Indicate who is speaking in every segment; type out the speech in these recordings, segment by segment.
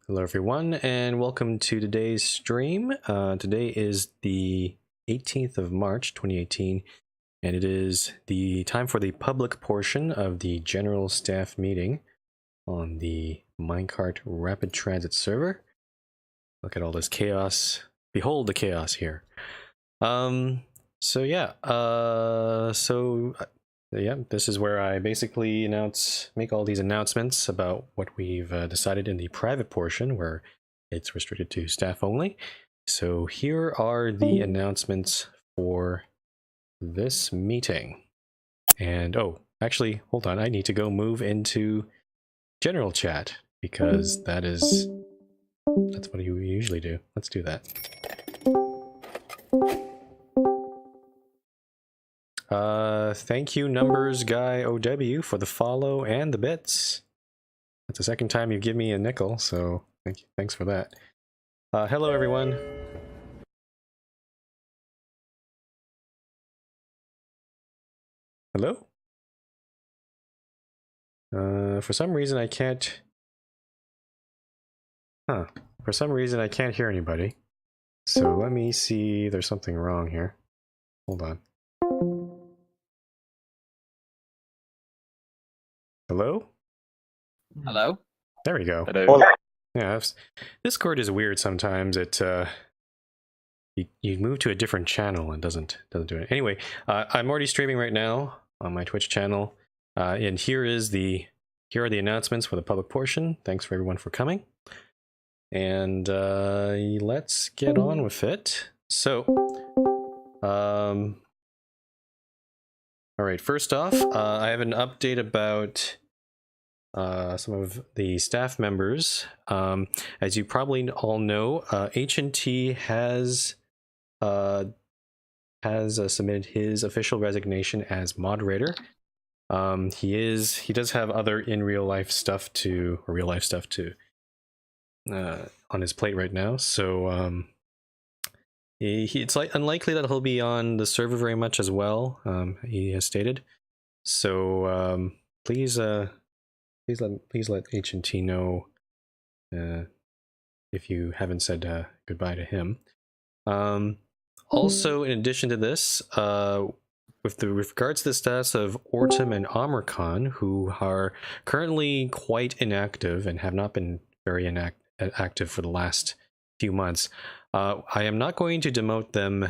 Speaker 1: Hello everyone and welcome to today's stream. Today is the 18th of March 2018 and it is the time for the public portion of the general staff meeting on the Minecart Rapid Transit server. Look at all this chaos. Behold the chaos here. This is where I basically make all these announcements about what we've decided in the private portion where it's restricted to staff only. So here are the announcements for this meeting. And oh, actually, hold on, I need to go move into general chat because that's what you usually do. Let's do that. Thank you, Numbers Guy OW, for the follow and the bits. That's the second time you've given me a nickel, so thanks for that. Hello, everyone. Hello? For some reason I can't... For some reason I can't hear anybody. So let me see, there's something wrong here. Hold on. Hello?
Speaker 2: Hello?
Speaker 1: There we go.
Speaker 2: Hello.
Speaker 1: Yeah, Discord is weird sometimes. It you move to a different channel and doesn't do it. Anyway, I'm already streaming right now on my Twitch channel, and here are the announcements for the public portion. Thanks for everyone for coming, and let's get on with it. So, all right, first off, I have an update about some of the staff members. As you probably all know, H&T has submitted his official resignation as moderator. He does have other real life stuff to on his plate right now, so it's unlikely that he'll be on the server very much as well. He has stated. So please let H&T know if you haven't said goodbye to him. Also, in addition to this, with regards to the status of Ortum and Amercon, who are currently quite inactive and have not been very active for the last few months, I am not going to demote them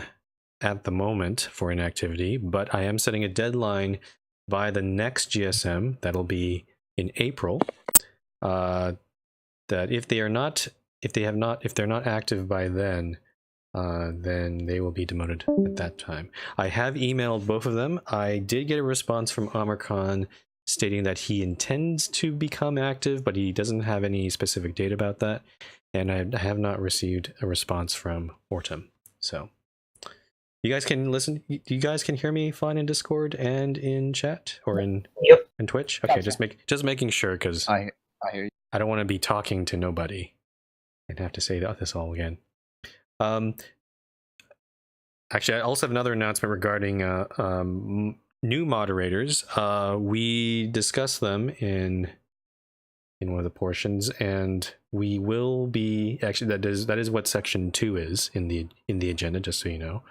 Speaker 1: at the moment for inactivity, but I am setting a deadline by the next GSM, that'll be in April, that if they're not active by then they will be demoted at that time. I have emailed both of them. I did get a response from Amercon stating that he intends to become active, but he doesn't have any specific date about that. And I have not received a response from Ortum. So you guys can listen. You guys can hear me fine in Discord and in chat or in Twitch. Okay, gotcha. just making sure, because
Speaker 2: I hear you.
Speaker 1: I don't want to be talking to nobody and have to say this all again. Actually, I also have another announcement regarding new moderators. We discussed them in one of the portions, and we will be actually that is what section 2 is in the agenda, just so you know.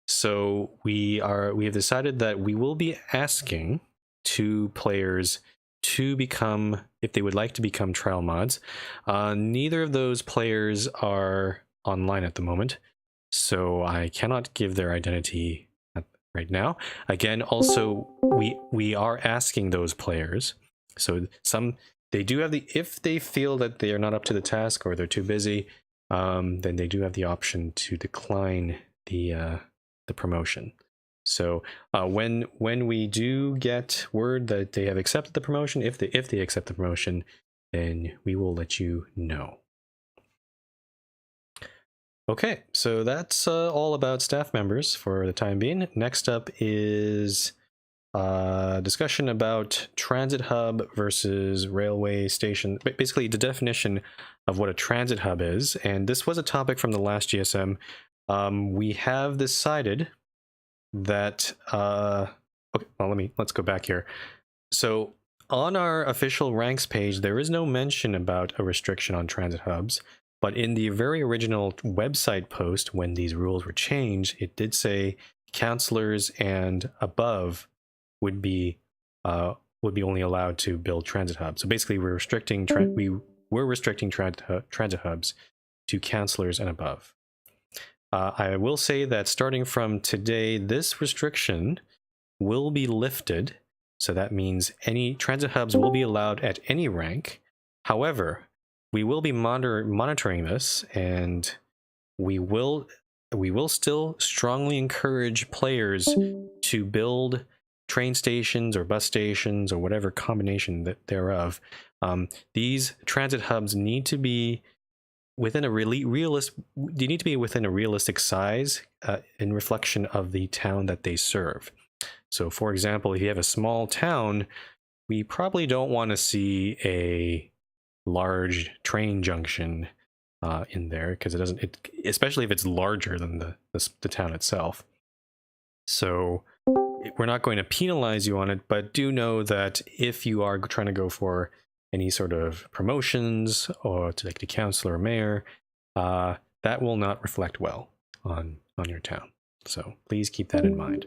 Speaker 1: So we have decided that we will be asking 2 players to become, if they would like to become trial mods. Neither of those players are online at the moment, so I cannot give their identity right now. Again, also we are asking those players, so they do have if they feel that they are not up to the task or they're too busy, then they do have the option to decline the promotion. So when we do get word that they have accepted the promotion, if they accept the promotion, then we will let you know. Okay, so that's all about staff members for the time being. Next up is discussion about transit hub versus railway station. Basically, the definition of what a transit hub is. And this was a topic from the last GSM. We have decided that okay, well, let's go back here. So on our official ranks page, there is no mention about a restriction on transit hubs. But in the very original website post, when these rules were changed, it did say councillors and above would be only allowed to build transit hubs. So basically, we're restricting transit hubs to councillors and above. I will say that starting from today, this restriction will be lifted. So that means any transit hubs will be allowed at any rank. However, we will be monitoring this, and we will still strongly encourage players to build train stations or bus stations or whatever combination thereof. These transit hubs need to be within a realistic size in reflection of the town that they serve. So, for example, if you have a small town, we probably don't want to see a large train junction in there, because especially if it's larger than the town itself. So we're not going to penalize you on it, but do know that if you are trying to go for any sort of promotions or to like the councillor or mayor, that will not reflect well on your town. So please keep that in mind.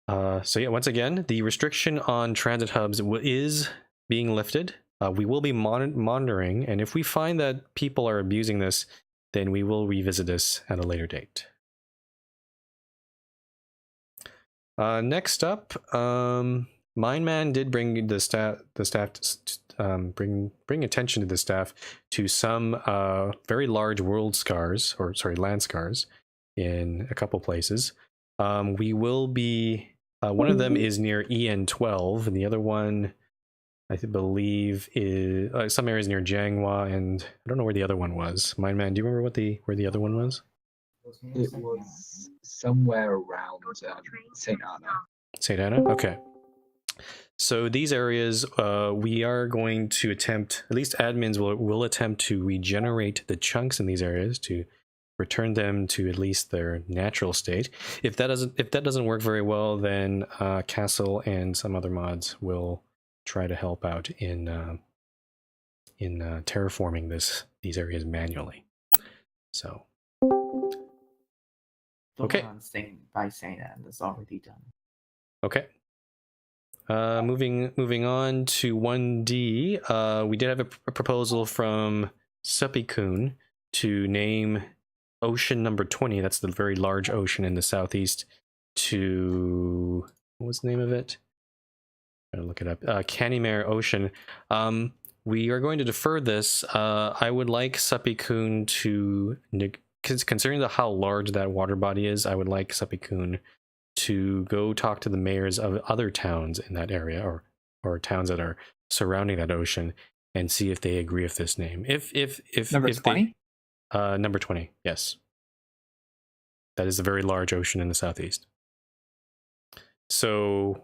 Speaker 1: So yeah, once again, the restriction on transit hubs is being lifted. We will be monitoring, and if we find that people are abusing this, then we will revisit this at a later date. Next up, Mindman did bring the staff bring attention to the staff to some very large land scars in a couple places. We will be one of them is near EN12, and the other one, I believe, is some areas near Jianghua, and I don't know where the other one was. Mindman, do you remember where the other one was?
Speaker 2: It was somewhere around St. Anna.
Speaker 1: St. Anna? Okay. So these areas, we are going to attempt, at least admins will attempt to regenerate the chunks in these areas to return them to at least their natural state. If that doesn't work very well, then Castle and some other mods will try to help out in terraforming these areas manually. So okay.
Speaker 3: By saying that, that's already done.
Speaker 1: Okay. Moving on to 1D, we did have a proposal from Suppy-kun to name ocean number 20, that's the very large ocean in the southeast, to, what was the name of it? I'm gonna look it up. Kanimare Ocean. We are going to defer this. I would like Suppy-kun to, considering how large that water body is, I would like Suppy-kun to go talk to the mayors of other towns in that area, or towns that are surrounding that ocean, and see if they agree with this name. If
Speaker 3: number 20?
Speaker 1: Number 20, yes. That is a very large ocean in the southeast. So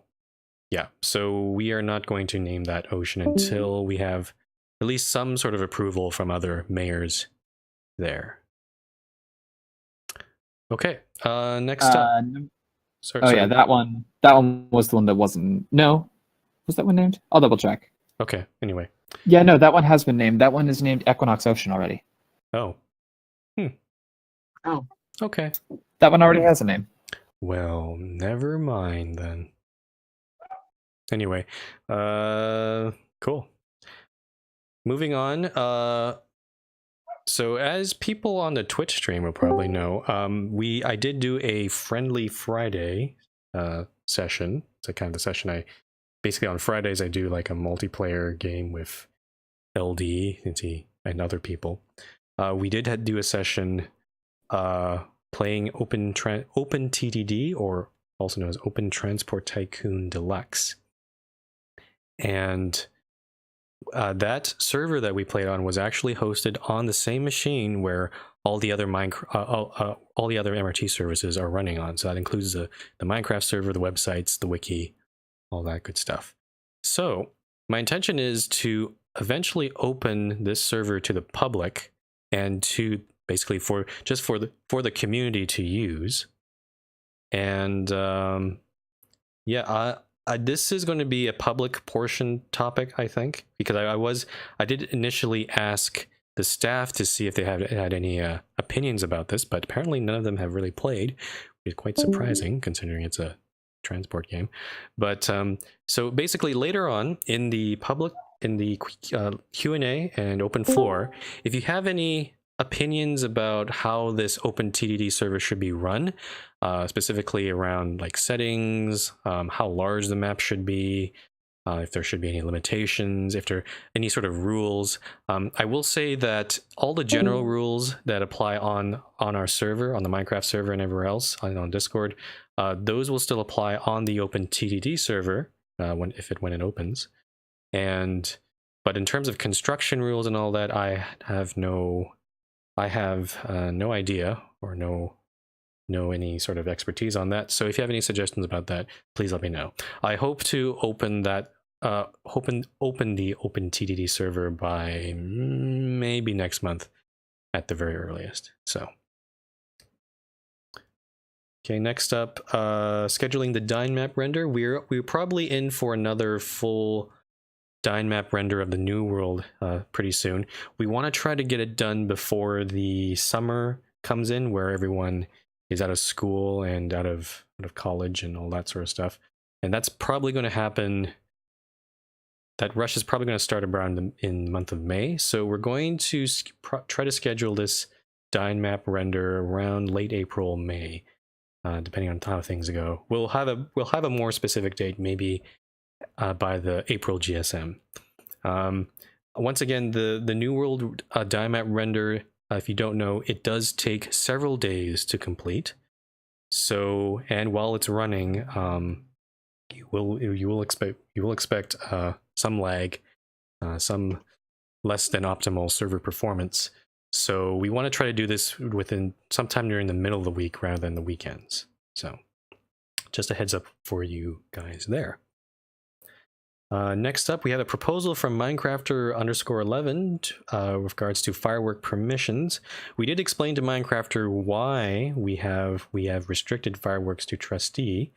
Speaker 1: yeah, so we are not going to name that ocean until we have at least some sort of approval from other mayors there. Okay, next up.
Speaker 3: Sorry. Yeah, that one was the one that wasn't. No, was that one named? I'll double check.
Speaker 1: Okay, anyway.
Speaker 3: Yeah, no, that one has been named. That one is named Equinox Ocean already.
Speaker 1: Oh.
Speaker 3: Oh.
Speaker 1: Okay.
Speaker 3: That one already has a name.
Speaker 1: Well, never mind then. Anyway, cool. Moving on. So as people on the Twitch stream will probably know, I did do a Friendly Friday session. It's a kind of the session basically on Fridays I do like a multiplayer game with LD and other people. We did do a session playing Open TTD, or also known as Open Transport Tycoon Deluxe. And that server that we played on was actually hosted on the same machine where all the other all the other MRT services are running on. So that includes the Minecraft server, the websites, the wiki, all that good stuff. So my intention is to eventually open this server to the public, and to basically for the community to use. And this is going to be a public portion topic, I think, because I did initially ask the staff to see if they had any opinions about this, but apparently none of them have really played, which is quite surprising considering it's a transport game. But so basically later on in the Q&A and open floor, if you have any opinions about how this open TDD server should be run, specifically around like settings, how large the map should be, if there should be any limitations, if there are any sort of rules. I will say that all the general rules that apply on our server, on the Minecraft server and everywhere else, on Discord, those will still apply on the open TDD server when it opens. But in terms of construction rules and all that, I have no idea or no any sort of expertise on that. So if you have any suggestions about that, please let me know. I hope to open that open the open TDD server by maybe next month at the very earliest. So okay, next up, scheduling the Dyn map render. We're probably in for another full Dyn map render of the new world pretty soon. We want to try to get it done before the summer comes in, where everyone is out of school and out of college and all that sort of stuff. And that's probably going to happen. That rush is probably going to start around in the month of May. So we're going to try to schedule this Dyn map render around late April, May, depending on how things go. We'll have a more specific date, maybe by the April GSM. Once again, the New World Dyn map render, if you don't know, it does take several days to complete. So, and while it's running, you will expect some lag, some less than optimal server performance. So we want to try to do this within sometime during the middle of the week rather than the weekends. So just a heads up for you guys there. Next up, we have a proposal from Minecrafter_11 with regards to firework permissions. We did explain to Minecrafter why we have restricted fireworks to trustee.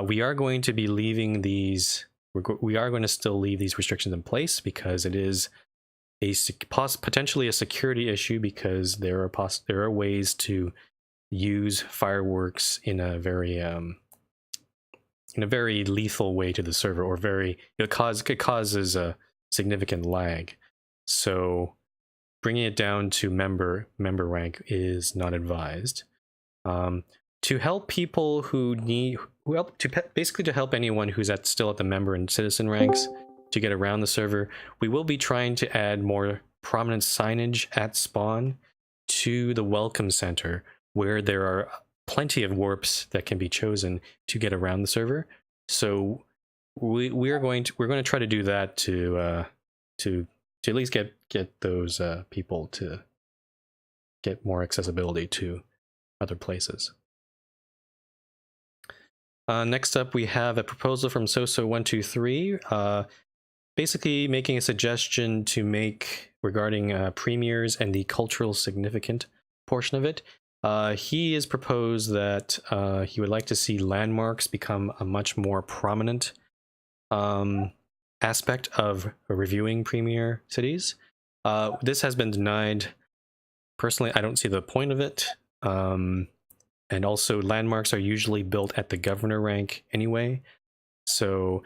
Speaker 1: We are going to be leaving these. We are going to still leave these restrictions in place because it is potentially a security issue, because there are ways to use fireworks in a very lethal way to the server, or it causes a significant lag. So bringing it down to member rank is not advised. To help people basically to help anyone who's still at the member and citizen ranks to get around the server, we will be trying to add more prominent signage at spawn to the welcome center, where there are plenty of warps that can be chosen to get around the server. So we're going to try to do that to at least get those people to get more accessibility to other places. Next up, we have a proposal from Soso123, basically making a suggestion to make regarding premieres and the cultural significant portion of it. He has proposed that he would like to see landmarks become a much more prominent aspect of reviewing premier cities. This has been denied. Personally, I don't see the point of it. And also, landmarks are usually built at the governor rank anyway. So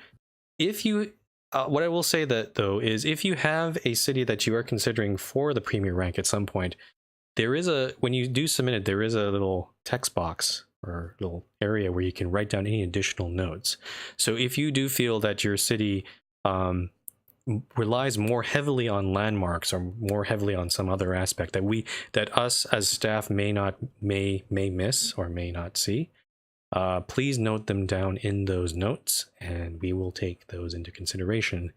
Speaker 1: if you, what I will say that though is, if you have a city that you are considering for the premier rank at some point, when you do submit it, there is a little text box or little area where you can write down any additional notes. So if you do feel that your city relies more heavily on landmarks or more heavily on some other aspect that us as staff may miss or may not see, please note them down in those notes, and we will take those into consideration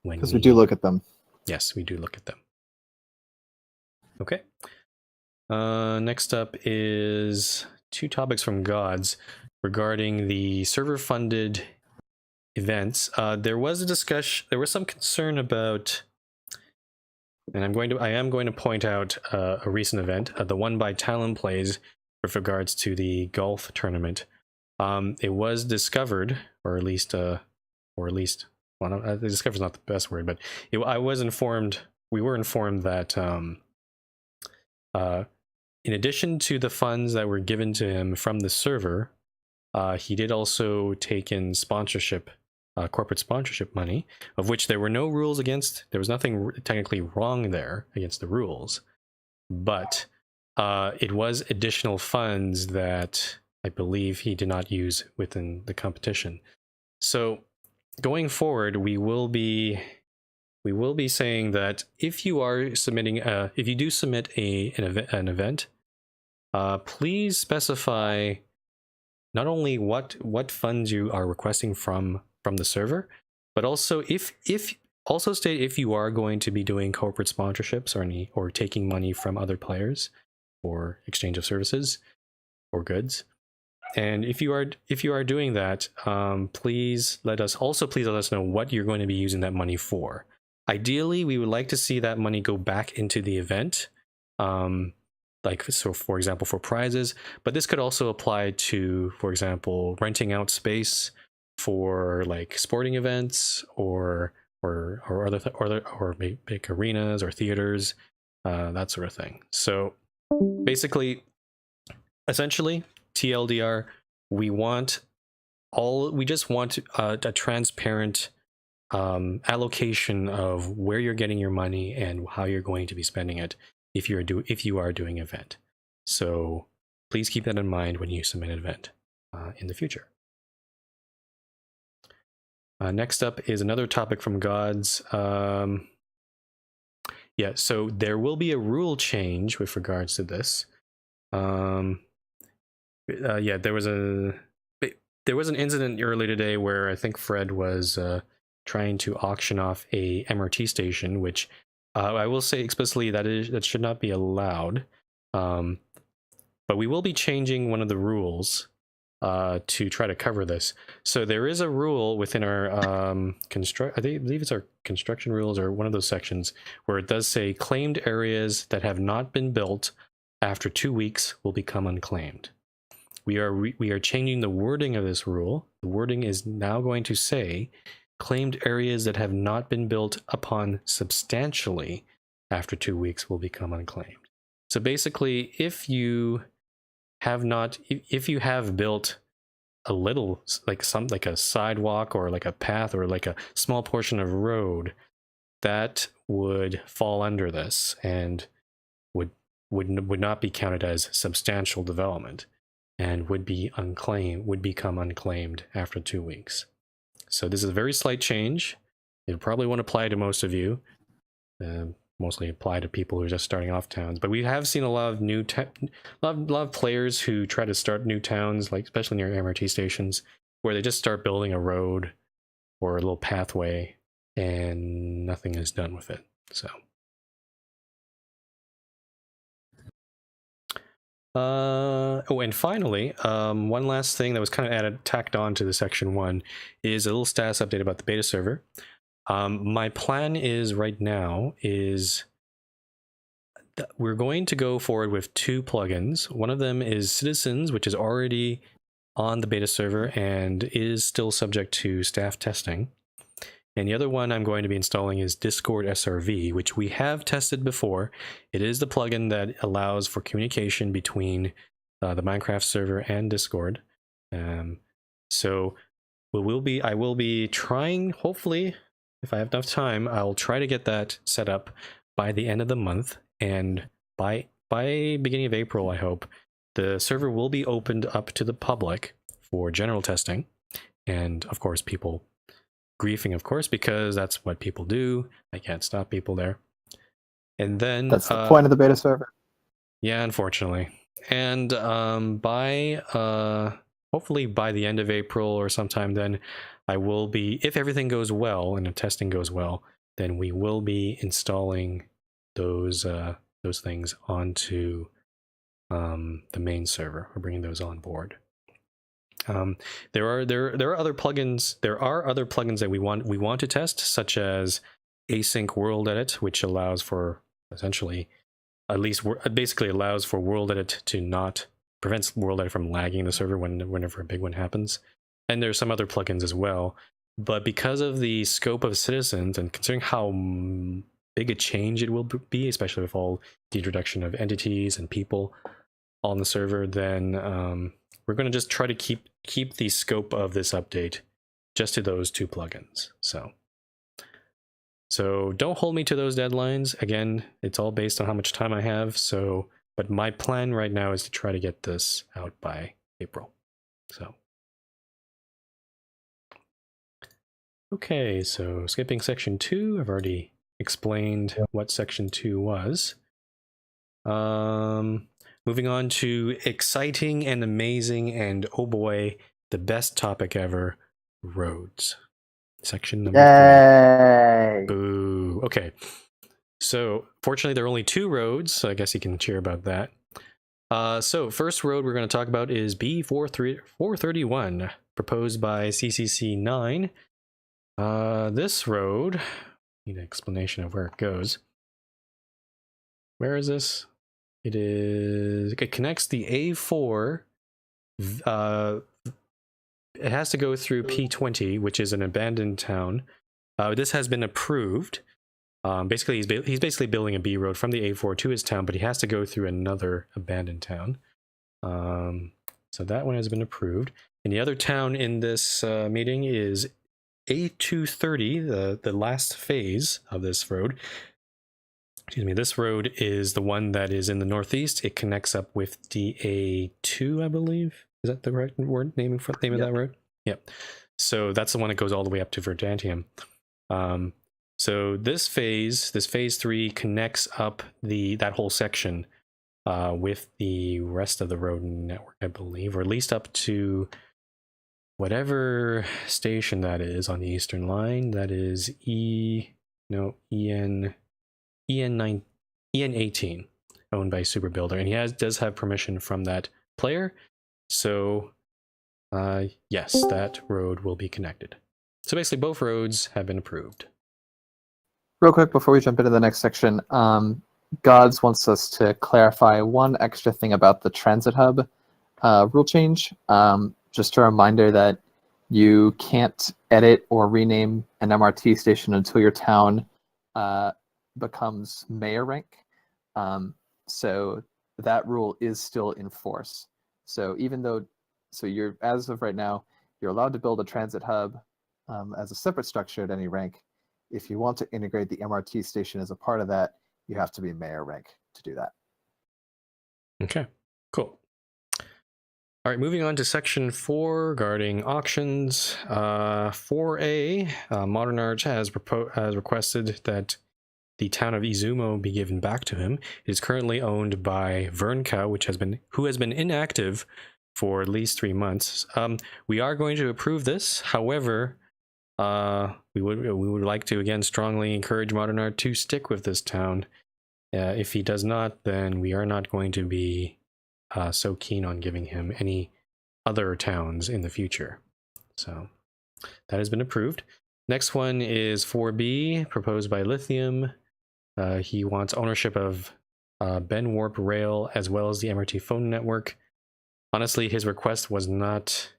Speaker 1: when
Speaker 3: we do look at them.
Speaker 1: Yes, we do look at them. Okay. Next up is 2 topics from Gods regarding the server-funded events. There was a discussion. There was some concern about, and I am going to point out a recent event, the one by Talon Plays, with regards to the golf tournament. It was discovered, or at least, well, no, discovered is not the best word, but I was informed. We were informed that in addition to the funds that were given to him from the server, he did also take in sponsorship, corporate sponsorship money, of which there were no rules against. There was nothing technically wrong there against the rules, but it was additional funds that I believe he did not use within the competition. So going forward, we will be saying that if you are submitting, if you do submit an event, please specify not only what funds you are requesting from the server, but also also state if you are going to be doing corporate sponsorships or taking money from other players or exchange of services or goods. And if you are doing that, please let us know what you're going to be using that money for. Ideally, we would like to see that money go back into the event, so for example for prizes. But this could also apply to, for example, renting out space for like sporting events or big arenas or theaters, that sort of thing. So basically, essentially, TLDR, we just want a transparent allocation of where you're getting your money and how you're going to be spending it if you are doing an event. So please keep that in mind when you submit an event in the future. Next up is another topic from Gods. Yeah, so there will be a rule change with regards to this. Yeah, there was an incident early today where I think Fred was trying to auction off a MRT station, which I will say explicitly that should not be allowed. But we will be changing one of the rules to try to cover this. So there is a rule within our I believe it's our construction rules or one of those sections where it does say claimed areas that have not been built after 2 weeks will become unclaimed. We are changing the wording of this rule. The wording is now going to say claimed areas that have not been built upon substantially after 2 weeks will become unclaimed. So basically, if you have built a little, like a sidewalk or like a path or like a small portion of road, that would fall under this and would not be counted as substantial development and would become unclaimed after 2 weeks. So this is a very slight change. It probably won't apply to most of you. Mostly apply to people who are just starting off towns. But we have seen a lot of lot of players who try to start new towns, like especially near MRT stations, where they just start building a road or a little pathway, and nothing is done with it. So. Oh, and finally, one last thing that was kind of tacked on to the section 1 is a little status update about the beta server. My plan is right now is that we're going to go forward with 2 plugins. One of them is Citizens, which is already on the beta server and is still subject to staff testing. And the other one I'm going to be installing is Discord SRV, which we have tested before. It is the plugin that allows for communication between the Minecraft server and Discord. So I will be trying, hopefully, if I have enough time, I'll try to get that set up by the end of the month. And by beginning of April, I hope, the server will be opened up to the public for general testing. And of course, people griefing, of course, because that's what people do. I can't stop people there. And then
Speaker 3: that's the point of the beta server.
Speaker 1: Yeah, unfortunately. And hopefully by the end of April or sometime then, I will be, if everything goes well and the testing goes well, then we will be installing those things onto the main server. We're bringing those on board. There are other plugins. There are other plugins that we want to test, such as Async World Edit, which allows for essentially, basically allows for World Edit to not prevents WorldEye from lagging the server whenever a big one happens. And there's some other plugins as well. But because of the scope of citizens and considering how big a change it will be, especially with all the introduction of entities and people on the server, then we're going to just try to keep the scope of this update just to those 2 plugins. So don't hold me to those deadlines. Again, it's all based on how much time I have. But my plan right now is to try to get this out by April. So. Okay, so skipping section 2, I've already explained what section 2 was. Moving on to exciting and amazing and oh boy, the best topic ever, roads. Section number 3. Boo. Okay. So fortunately there are only 2 roads, so I guess you can cheer about that. So first road we're going to talk about is B431, proposed by CCC 9. This road, need an explanation of where it goes. Where is this? It connects the A4. It has to go through P20, which is an abandoned town. This has been approved. Basically, he's basically building a B road from the A4 to his town, but he has to go through another abandoned town. So that one has been approved. And the other town in this meeting is A230, the last phase of this road. Excuse me, this road is the one that is in the northeast. It connects up with DA2, I believe. Is that the right name of that road? Yep. So that's the one that goes all the way up to Verdantium. So this phase 3 connects up that whole section with the rest of the road network, I believe, or at least up to whatever station that is on the Eastern Line. That is EN18, owned by Super Builder, and he does have permission from that player. So yes, that road will be connected. So basically both roads have been approved.
Speaker 3: Real quick before we jump into the next section, Gods wants us to clarify one extra thing about the transit hub rule change. Just a reminder that you can't edit or rename an MRT station until your town becomes mayor rank. So that rule is still in force. So even though, you're, as of right now, you're allowed to build a transit hub as a separate structure at any rank. If you want to integrate the MRT station as a part of that, you have to be mayor rank to do that.
Speaker 1: Okay, cool. All right, moving on to section 4 regarding auctions. 4A, Modern Art has requested that the town of Izumo be given back to him. It is currently owned by Vernka, who has been inactive for at least 3 months. We are going to approve this. However, we would like to again strongly encourage Modern Art to stick with this town. If he does not, then we are not going to be so keen on giving him any other towns in the future. So that has been approved. Next one is 4B, proposed by Lithium. He wants ownership of Ben Warp Rail as well as the MRT phone network. Honestly, his request was not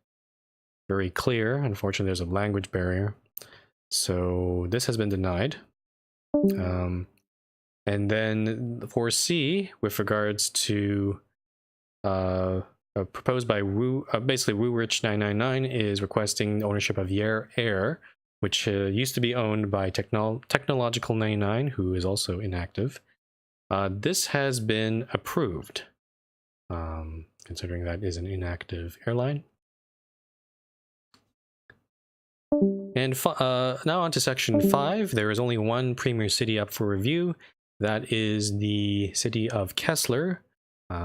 Speaker 1: very clear. Unfortunately, there's a language barrier. So this has been denied. And then 4C, with regards to proposed by basically WooRich999, is requesting ownership of Yer Air, which used to be owned by Technological 99, who is also inactive. This has been approved, considering that is an inactive airline. And now on to section 5. There is only one premier city up for review. That is the city of Kessler,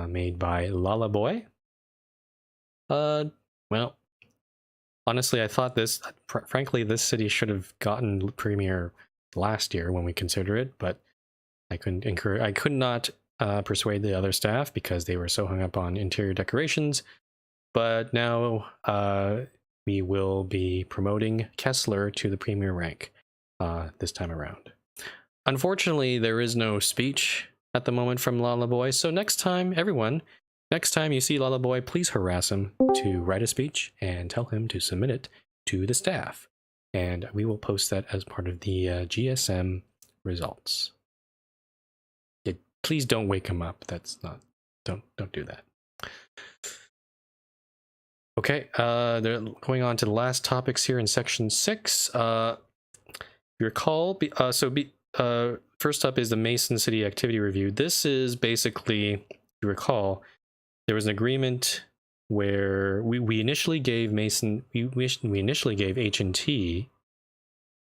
Speaker 1: made by Lalaboy. Well, honestly, I thought frankly, this city should have gotten premier last year when we consider it, but I could not persuade the other staff because they were so hung up on interior decorations. But now we will be promoting Kessler to the premier rank this time around. Unfortunately, there is no speech at the moment from Lalaboy, so next time, everyone, next time you see Lala Boy, please harass him to write a speech and tell him to submit it to the staff. And we will post that as part of the GSM results. Please don't wake him up. That's not, don't do that. Okay, they're going on to the last topics here in section 6. You recall, first up is the Mason City Activity Review. This is basically, if you recall, there was an agreement where we initially gave Mason, we initially gave H&T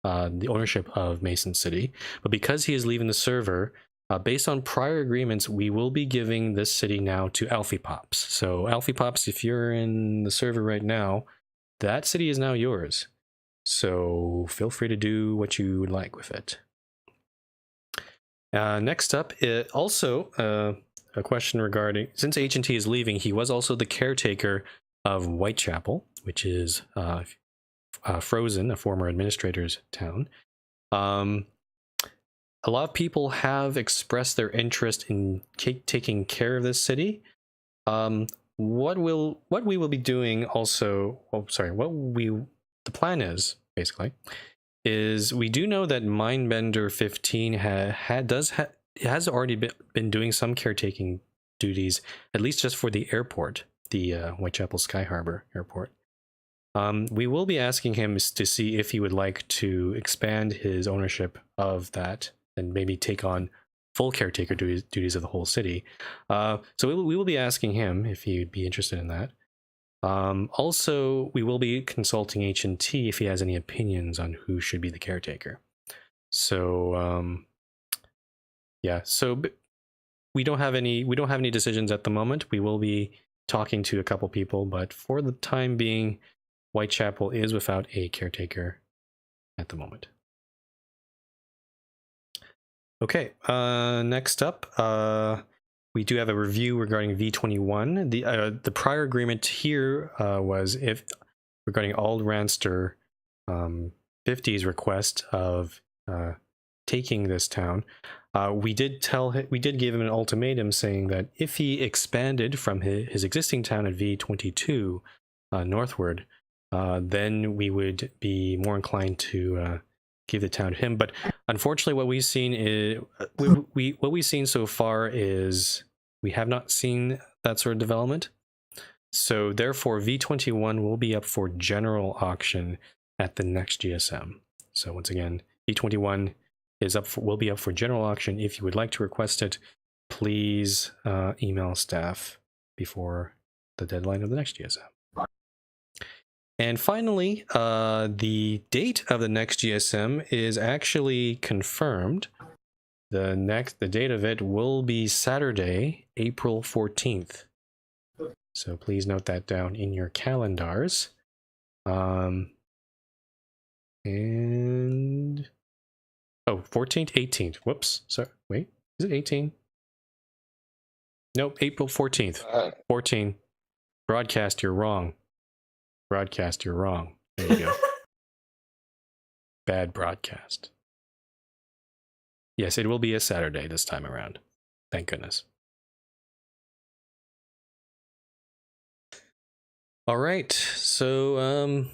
Speaker 1: the ownership of Mason City, but because he is leaving the server, based on prior agreements, we will be giving this city now to Alfie Pops. So Alfie Pops, if you're in the server right now, that city is now yours. So feel free to do what you would like with it. Next up, a question regarding, since H&T is leaving, he was also the caretaker of Whitechapel, which is Frozen, a former administrator's town. A lot of people have expressed their interest in taking care of this city. What we will be doing also, the plan is basically is we do know that Mindbender 15 has already been doing some caretaking duties, at least just for the airport, the Whitechapel Sky Harbor Airport. We will be asking him to see if he would like to expand his ownership of that and maybe take on full caretaker duties of the whole city. So we will be asking him if he would be interested in that. Also, we will be consulting H&T if he has any opinions on who should be the caretaker. So, yeah. So we don't have any decisions at the moment. We will be talking to a couple people, but for the time being, Whitechapel is without a caretaker at the moment. Okay, next up, we do have a review regarding V21. The prior agreement here was regarding Ald Ranster 50's request of taking this town. We did give him an ultimatum saying that if he expanded from his existing town at V22 northward, then we would be more inclined to give the town to him. But unfortunately, what we've seen is what we've seen so far is we have not seen that sort of development. So therefore, V21 will be up for general auction at the next GSM. So once again, V21 will be up for general auction. If you would like to request it, please email staff before the deadline of the next GSM. And finally, the date of the next GSM is actually confirmed. The date of it will be Saturday, April 14th. So please note that down in your calendars. And 14th, 18th. Whoops. Sorry. Wait, is it 18? Nope, April 14th. 14. Broadcast, you're wrong. Broadcast, you're wrong. There you go. Bad broadcast. Yes, it will be a Saturday this time around. Thank goodness. All right, so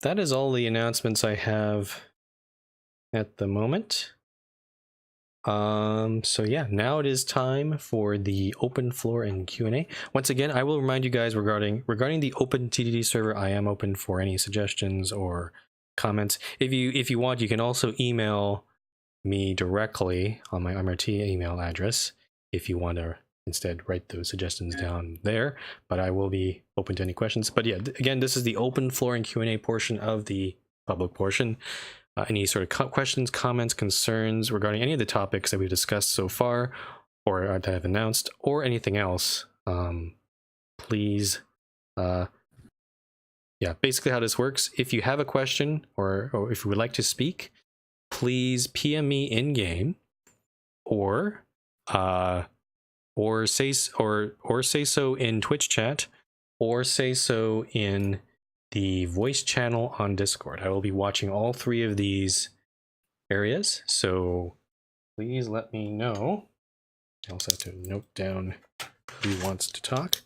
Speaker 1: that is all the announcements I have at the moment. So yeah, now it is time for the open floor and Q&A. Once again, I will remind you guys regarding the open TDD server, I am open for any suggestions or comments. If you want, you can also email me directly on my MRT email address if you want to instead write those suggestions down there, but I will be open to any questions. But yeah, again, this is the open floor and Q&A portion of the public portion. Any sort of questions, comments, concerns regarding any of the topics that we've discussed so far or that I've announced or anything else, please, yeah, basically how this works. If you have a question or if you would like to speak, please PM me in game or say so in Twitch chat or say so in the voice channel on Discord. I will be watching all three of these areas, so please let me know. I also have to note down who wants to talk.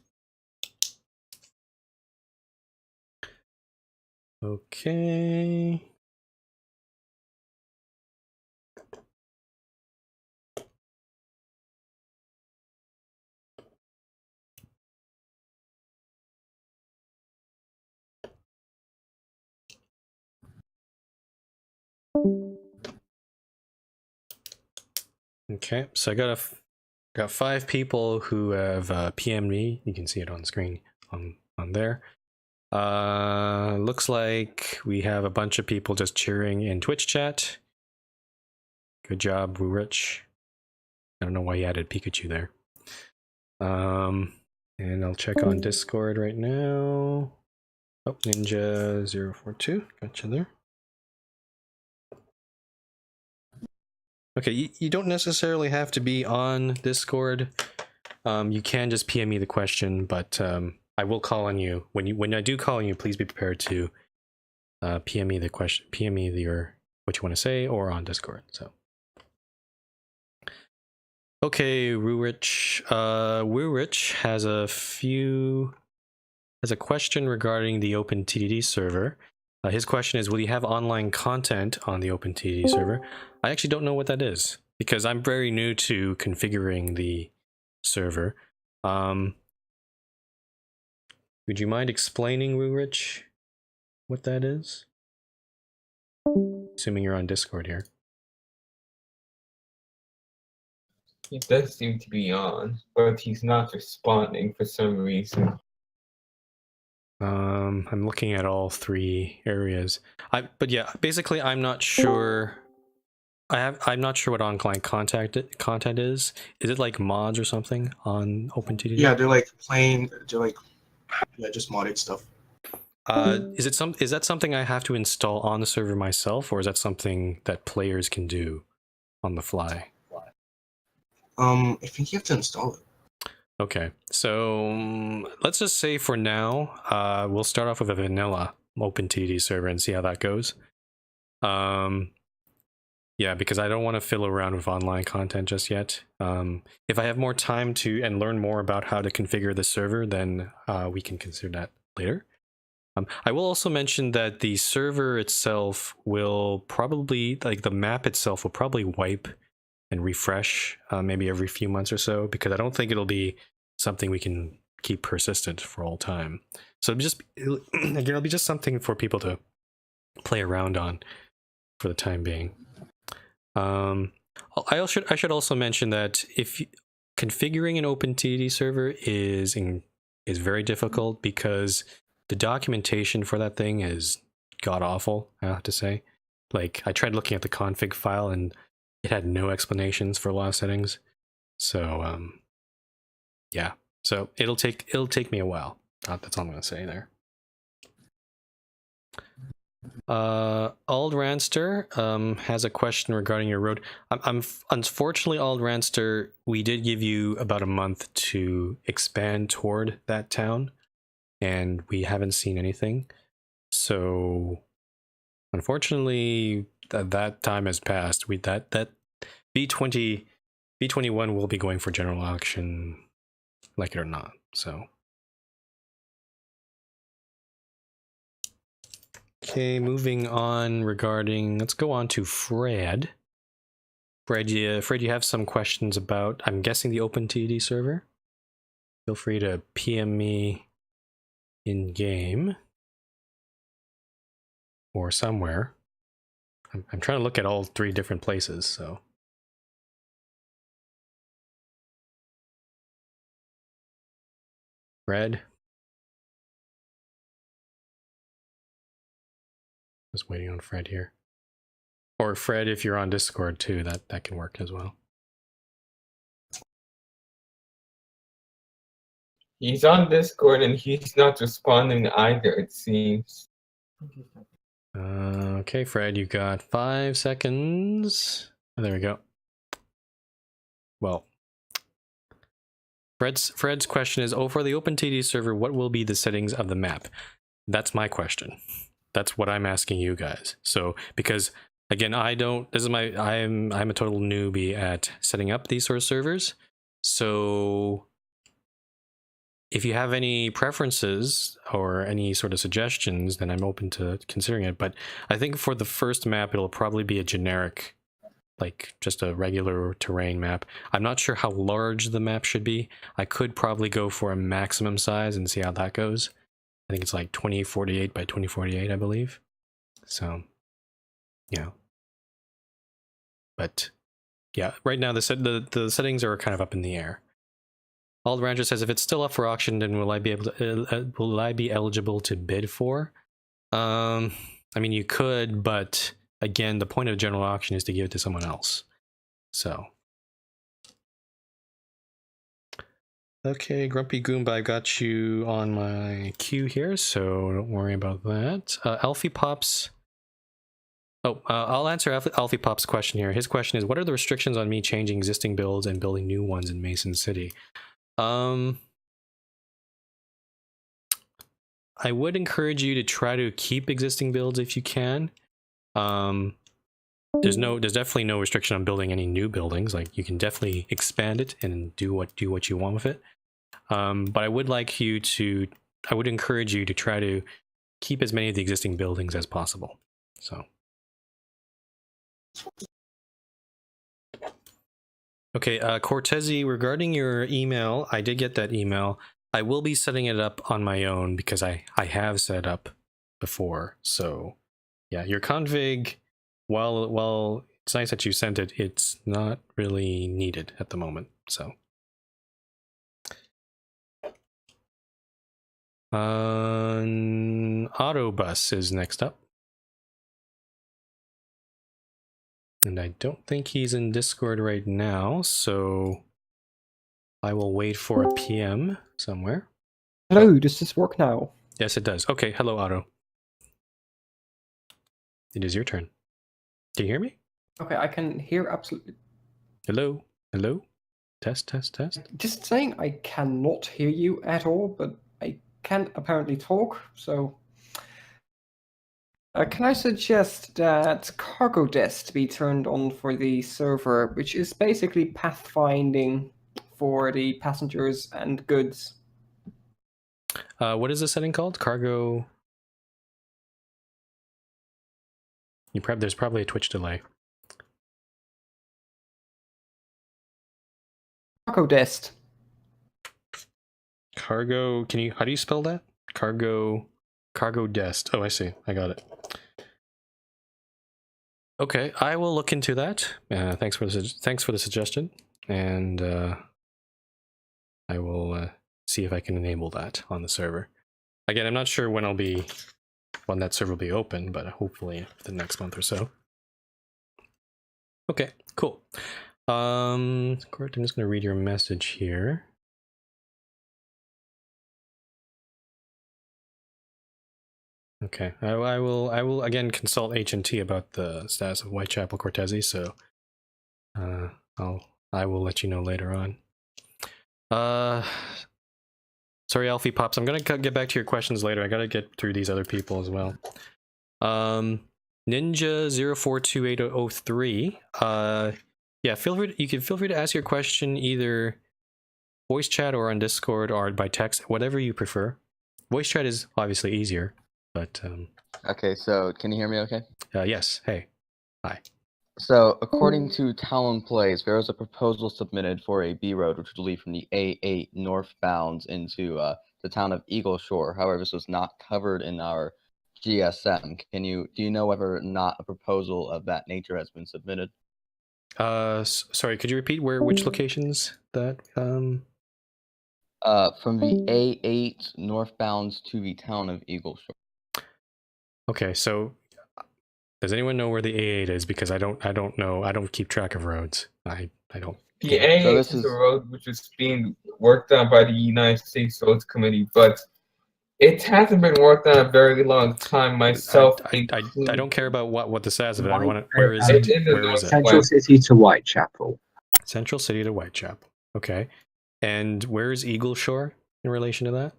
Speaker 1: Okay. Okay, so I got 5 people who have PM'd me. You can see it on the screen on there. Looks like we have a bunch of people just cheering in Twitch chat. Good job, Woo Rich. I don't know why you added Pikachu there. And I'll check on Discord right now. Oh, Ninja042, gotcha there. Okay, you don't necessarily have to be on Discord. You can just PM me the question, but I will call on you. When I do call on you, please be prepared to PM me the question, PM me your what you want to say, or on Discord. So, okay, Woorich. Woorich has a question regarding the OpenTDD server. His question is, will you have online content on the OpenTDD server? I actually don't know what that is, because I'm very new to configuring the server. Would you mind explaining, Woorich, what that is? Assuming you're on Discord here.
Speaker 4: He does seem to be on, but he's not responding for some reason.
Speaker 1: I'm looking at all 3 areas. But yeah, basically I'm not sure. I'm not sure what online content is. Is it like mods or something on OpenTDD?
Speaker 5: Yeah, they're like just modded stuff.
Speaker 1: Is that something I have to install on the server myself, or is that something that players can do on the fly?
Speaker 5: I think you have to install it.
Speaker 1: Okay, so let's just say for now, we'll start off with a vanilla OpenTDD server and see how that goes. Yeah, because I don't want to fiddle around with online content just yet. If I have more time to and learn more about how to configure the server, then we can consider that later. I will also mention that the server itself will probably, like the map itself will probably wipe and refresh maybe every few months or so, because I don't think it'll be something we can keep persistent for all time. So it'll be just something for people to play around on for the time being. I should also mention that if configuring an OpenTDD server is very difficult, because the documentation for that thing is god awful, I have to say. Like, I tried looking at the config file and it had no explanations for a lot of settings. So yeah, so it'll take me a while. That's all I'm gonna say there. Aldranster has a question regarding your road. Unfortunately, Aldranster, we did give you about a month to expand toward that town, and we haven't seen anything. So unfortunately, that time has passed. That B21 will be going for general auction, like it or not. So. Okay, moving on regarding, let's go on to Fred. Fred, you have some questions about, I'm guessing, the OpenTD server? Feel free to PM me in game or somewhere. I'm trying to look at all 3 different places, so. Fred? Just waiting on Fred here. Or Fred, if you're on Discord too, that can work as well.
Speaker 4: He's on Discord and he's not responding either, it seems.
Speaker 1: Okay, Fred, you got 5 seconds. Oh, there we go. Well, Fred's question is, for the OpenTD server, what will be the settings of the map? That's my question. That's what I'm asking you guys. So, because again, I'm a total newbie at setting up these sort of servers. So if you have any preferences or any sort of suggestions, then I'm open to considering it. But I think for the first map, it'll probably be a generic, like just a regular terrain map. I'm not sure how large the map should be. I could probably go for a maximum size and see how that goes. I think it's like 2048 by 2048, I believe. So, yeah. But yeah, right now the settings are kind of up in the air. Old Rancher says, if it's still up for auction, then will I be able to? Will I be eligible to bid for? I mean, you could, but again, the point of general auction is to give it to someone else. So, okay, Grumpy Goomba, I got you on my queue here, so don't worry about that. Alfie Pops. Oh, I'll answer Alfie Pop's question here. His question is, what are the restrictions on me changing existing builds and building new ones in Mason City? I would encourage you to try to keep existing builds if you can. There's definitely no restriction on building any new buildings. Like, you can definitely expand it and do what you want with it. But I would encourage you to try to keep as many of the existing buildings as possible. So. Okay, Cortezi, regarding your email, I did get that email. I will be setting it up on my own because I have set it up before. So, yeah, your config, while it's nice that you sent it, it's not really needed at the moment. So, Autobus is next up. And I don't think he's in Discord right now, so I will wait for a PM somewhere.
Speaker 6: Hello, does this work now?
Speaker 1: Yes, it does. Okay, hello, Otto. It is your turn. Can you hear me?
Speaker 6: Okay, I can hear absolutely.
Speaker 1: Hello? Hello? Test, test, test.
Speaker 6: Just saying I cannot hear you at all, but I can apparently talk, so... can I suggest that cargo desk be turned on for the server, which is basically pathfinding for the passengers and goods?
Speaker 1: What is the setting called? Cargo... There's probably a Twitch delay.
Speaker 6: Cargo desk.
Speaker 1: Cargo... How do you spell that? Cargo desk. Oh, I see. I got it. Okay, I will look into that. Thanks for the suggestion, and I will see if I can enable that on the server. Again, I'm not sure when that server will be open, but hopefully the next month or so. Okay, cool. Court, I'm just going to read your message here. Okay, I will again consult H&T about the status of Whitechapel Cortezi, so I will let you know later on. Sorry, Alfie Pops, I'm gonna get back to your questions later. I gotta get through these other people as well. Ninja042803. Yeah, you can feel free to ask your question either voice chat or on Discord or by text, whatever you prefer. Voice chat is obviously easier. But,
Speaker 7: okay, so can you hear me okay?
Speaker 1: Yes, hey, hi.
Speaker 7: So, according to Talon Plays, there was a proposal submitted for a B road which would lead from the A8 northbound into the town of Eagle Shore. However, this was not covered in our GSM. Do you know whether or not a proposal of that nature has been submitted?
Speaker 1: Sorry, could you repeat which locations that,
Speaker 7: From the A8 northbound to the town of Eagle Shore.
Speaker 1: Okay, so does anyone know where the A8 is? Because I don't know. I don't keep track of roads. I don't.
Speaker 4: The A8
Speaker 7: So
Speaker 4: is a road which is being worked on by the United States Roads Committee, but it hasn't been worked on a very long time. Myself,
Speaker 1: I don't care about what the status of it.
Speaker 2: Where
Speaker 1: is it? Where is it?
Speaker 2: Central City to Whitechapel.
Speaker 1: Central City to Whitechapel. Okay, and where is Eagle Shore in relation to that?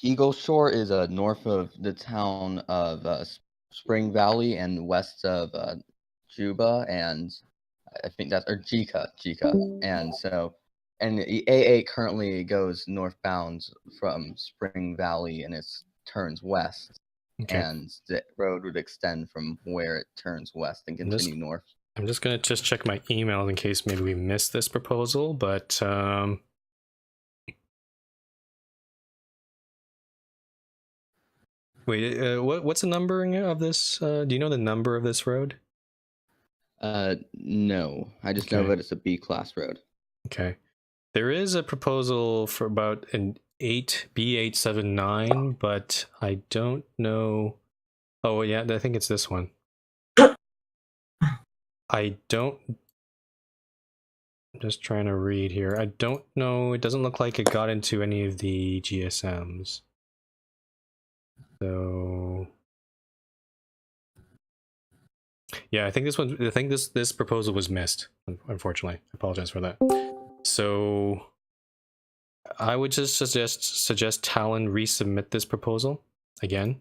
Speaker 7: Eagle Shore is north of the town of Spring Valley and west of Juba, and I think that's Jika, and so and the A8 currently goes northbound from Spring Valley and it turns west.
Speaker 1: Okay.
Speaker 7: And the road would extend from where it turns west and continue north.
Speaker 1: I'm just gonna check my email in case maybe we missed this proposal, but wait, what's the numbering of this? Do you know the number of this road?
Speaker 7: No, I just know
Speaker 1: Okay.
Speaker 7: that it's a B-class road.
Speaker 1: Okay. There is a proposal for about an B879, but I don't know. Oh yeah, I think it's this one. I'm just trying to read here. I don't know. It doesn't look like it got into any of the GSMs. So yeah, I think this proposal was missed, unfortunately. I apologize for that. So I would just suggest Talon resubmit this proposal again.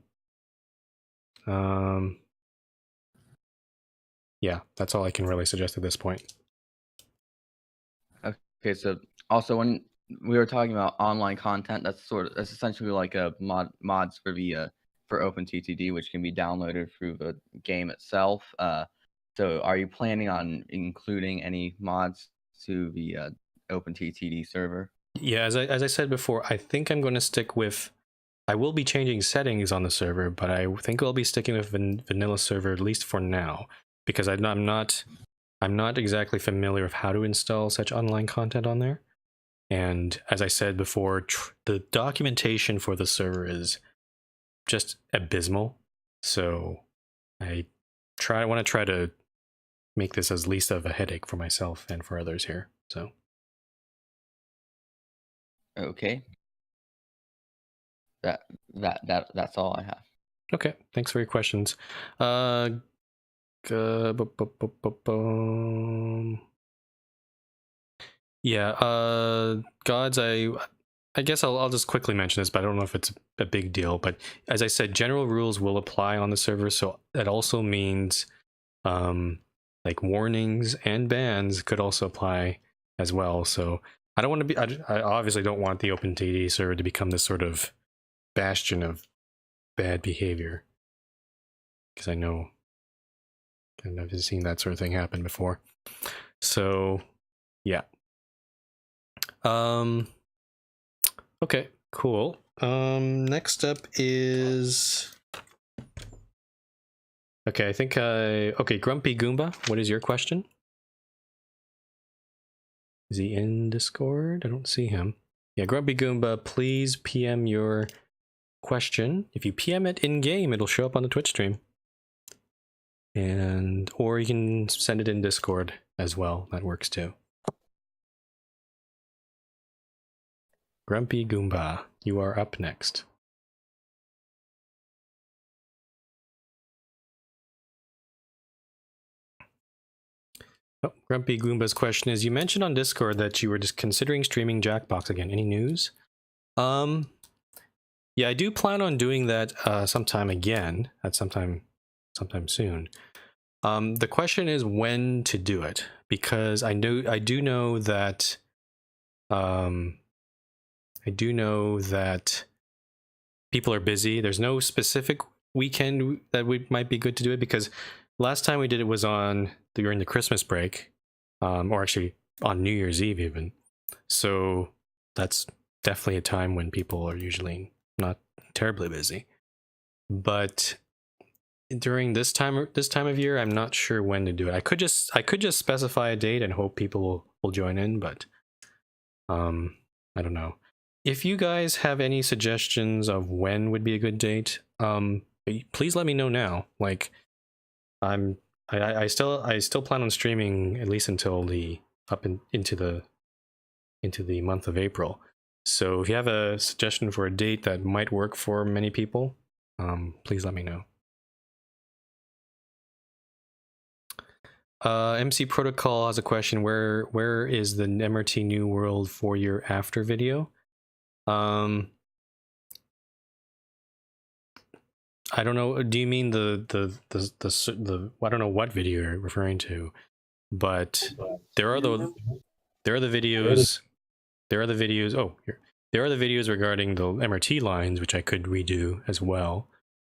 Speaker 1: Yeah, that's all I can really suggest at this point.
Speaker 7: Okay, so also when we were talking about online content, that's essentially like a mods for the for OpenTTD, which can be downloaded through the game itself. So are you planning on including any mods to the OpenTTD server?
Speaker 1: Yeah, as I said before, I think I'm going to stick with. I will be changing settings on the server, but I think I'll be sticking with vanilla server at least for now, because I'm not exactly familiar with how to install such online content on there. And as I said before, the documentation for the server is just abysmal. So I want to try to make this as least of a headache for myself and for others here. So
Speaker 7: okay. That's all I have.
Speaker 1: okay, thanks for your questions. Yeah, gods, I guess I'll just quickly mention this, but I don't know if it's a big deal. But as I said, general rules will apply on the server, so that also means like warnings and bans could also apply as well. So I don't want to be, I obviously don't want the OpenTD server to become this sort of bastion of bad behavior, because I know, and I've seen that sort of thing happen before. So yeah. Okay, cool. Next up is, okay, I think okay, Grumpy Goomba, what is your question? Is he in Discord? I don't see him. Yeah, Grumpy Goomba, please PM your question. If you PM it in game, it'll show up on the Twitch stream. And or you can send it in Discord as well. That works too. Grumpy Goomba, you are up next. Oh, Grumpy Goomba's question is, you mentioned on Discord that you were just considering streaming Jackbox again. Any news? Yeah, I do plan on doing that sometime again, at sometime soon. The question is when to do it, because I do know that people are busy. There's no specific weekend that might be good to do it, because last time we did it was during the Christmas break, or actually on New Year's Eve even. So that's definitely a time when people are usually not terribly busy. But during this time of year, I'm not sure when to do it. I could just specify a date and hope people will join in, but I don't know. If you guys have any suggestions of when would be a good date, please let me know now. Like, I still plan on streaming at least until into the month of April. So if you have a suggestion for a date that might work for many people, please let me know. MC Protocol has a question. Where is the MRT New World 4-year after video? I don't know. Do you mean the I don't know what video you're referring to, but there are the videos there are the videos. Oh, here. There are the videos regarding the MRT lines, which I could redo as well,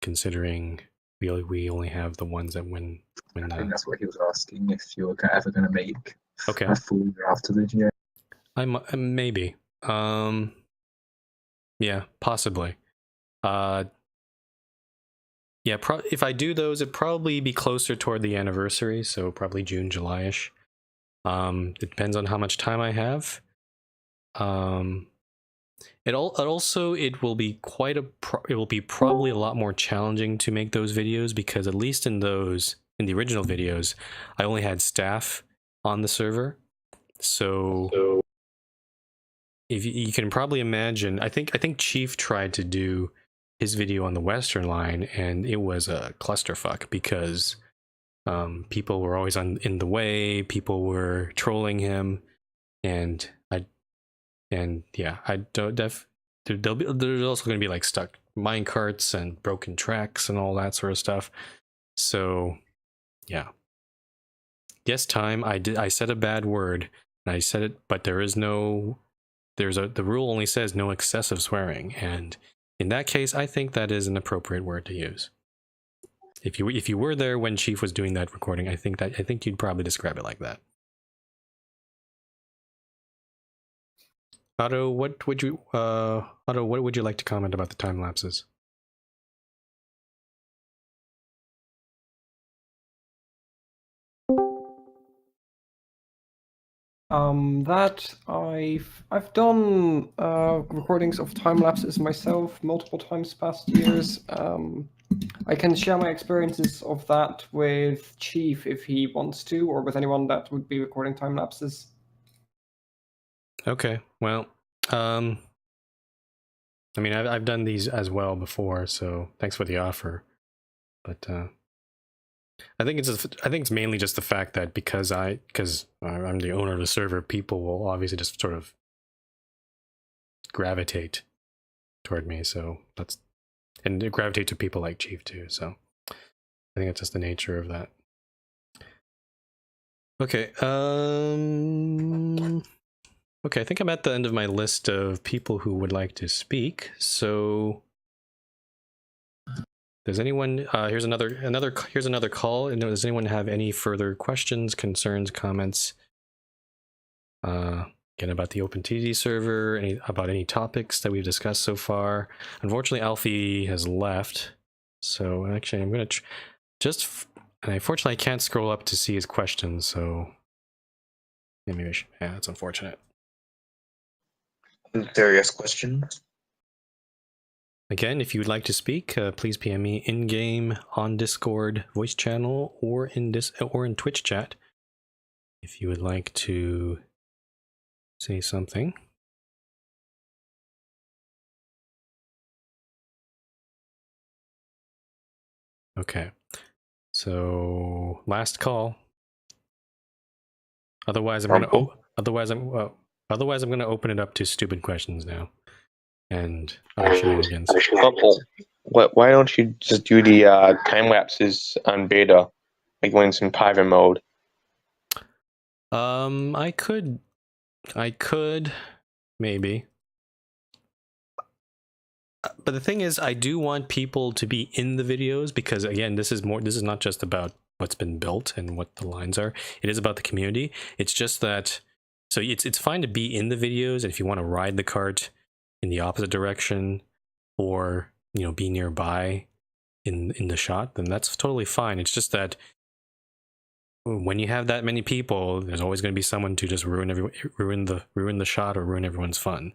Speaker 1: considering we only have the ones that when
Speaker 2: I think
Speaker 1: the
Speaker 2: that's what he was asking, if you're ever going to make
Speaker 1: okay.
Speaker 2: a full draft video.
Speaker 1: Maybe. Yeah, possibly. Yeah, if I do those, it'd probably be closer toward the anniversary, so probably June, July-ish. It depends on how much time I have. It will be it will be probably a lot more challenging to make those videos, because at least in the original videos, I only had staff on the server. So if you can probably imagine, I think Chief tried to do his video on the Western line, and it was a clusterfuck because people were always in the way, people were trolling him, and yeah, I don't there's also going to be like stuck mine carts and broken tracks and all that sort of stuff. So yeah, yes, time. I said a bad word, and I said it, but the rule only says no excessive swearing, and in that case, I think that is an appropriate word to use. If you were there when Chief was doing that recording, I think you'd probably describe it like that. Otto, what would you like to comment about the time lapses?
Speaker 6: That I've done recordings of time lapses myself multiple times past years. I can share my experiences of that with Chief if he wants to, or with anyone that would be recording time lapses.
Speaker 1: Okay, well, I mean, I've done these as well before, so thanks for the offer. But I think it's mainly just the fact that because I'm the owner of the server, people will obviously just sort of gravitate toward me. So and gravitate to people like Chief too. So I think it's just the nature of that. Okay. Okay, I think I'm at the end of my list of people who would like to speak. So does anyone here's another call. And does anyone have any further questions, concerns, comments? Again, about the OpenTD server, about any topics that we've discussed so far. Unfortunately, Alfie has left. So actually, I'm gonna and unfortunately, I can't scroll up to see his questions. So yeah, maybe I should. Yeah, that's unfortunate.
Speaker 5: Various questions.
Speaker 1: Again, if you would like to speak, please PM me in-game, on Discord voice channel, or in Twitch chat. If you would like to say something. Okay. So last call. Otherwise, I'm going to open it up to stupid questions now. And other shenanigans.
Speaker 8: Why don't you just do the time lapses on beta, like when it's in private mode?
Speaker 1: I could, maybe. But the thing is, I do want people to be in the videos, because again, this is not just about what's been built and what the lines are. It is about the community. It's just that, so it's fine to be in the videos, and if you want to ride the cart in the opposite direction, or be nearby in the shot, then that's totally fine. It's just that when you have that many people, there's always going to be someone to just ruin the shot or ruin everyone's fun.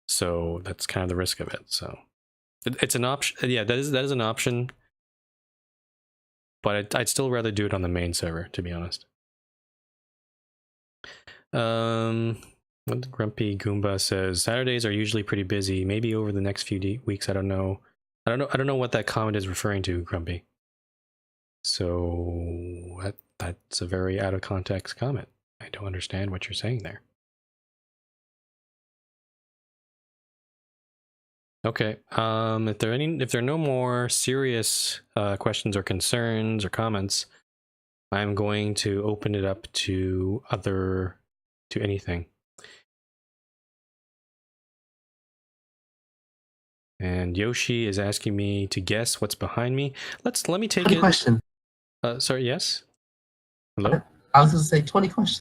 Speaker 1: So that's kind of the risk of it. So it's an option. Yeah, that is an option. But I'd still rather do it on the main server, to be honest. What Grumpy Goomba says, Saturdays are usually pretty busy. Maybe over the next few weeks. I don't know what that comment is referring to, Grumpy. So that's a very out of context comment. I don't understand what you're saying there. Okay. If there are no more serious questions or concerns or comments, I'm going to open it up to anything. And Yoshi is asking me to guess what's behind me. Let me take
Speaker 5: 20
Speaker 1: it.
Speaker 5: question.
Speaker 1: Sorry, yes. Hello.
Speaker 5: I was gonna say 20 questions.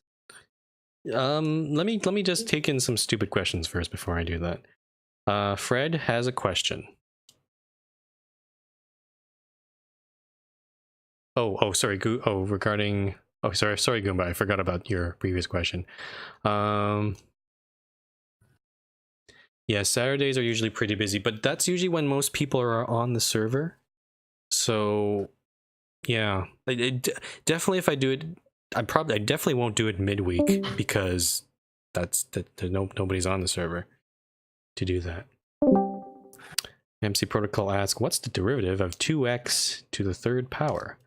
Speaker 1: Let me just take in some stupid questions first before I do that. Fred has a question. Sorry. Regarding. Oh, sorry, Goomba. I forgot about your previous question. Yeah, Saturdays are usually pretty busy, but that's usually when most people are on the server. So, yeah, definitely if I do it, I definitely won't do it midweek because nobody's on the server to do that. MC Protocol asks, what's the derivative of 2x to the third power?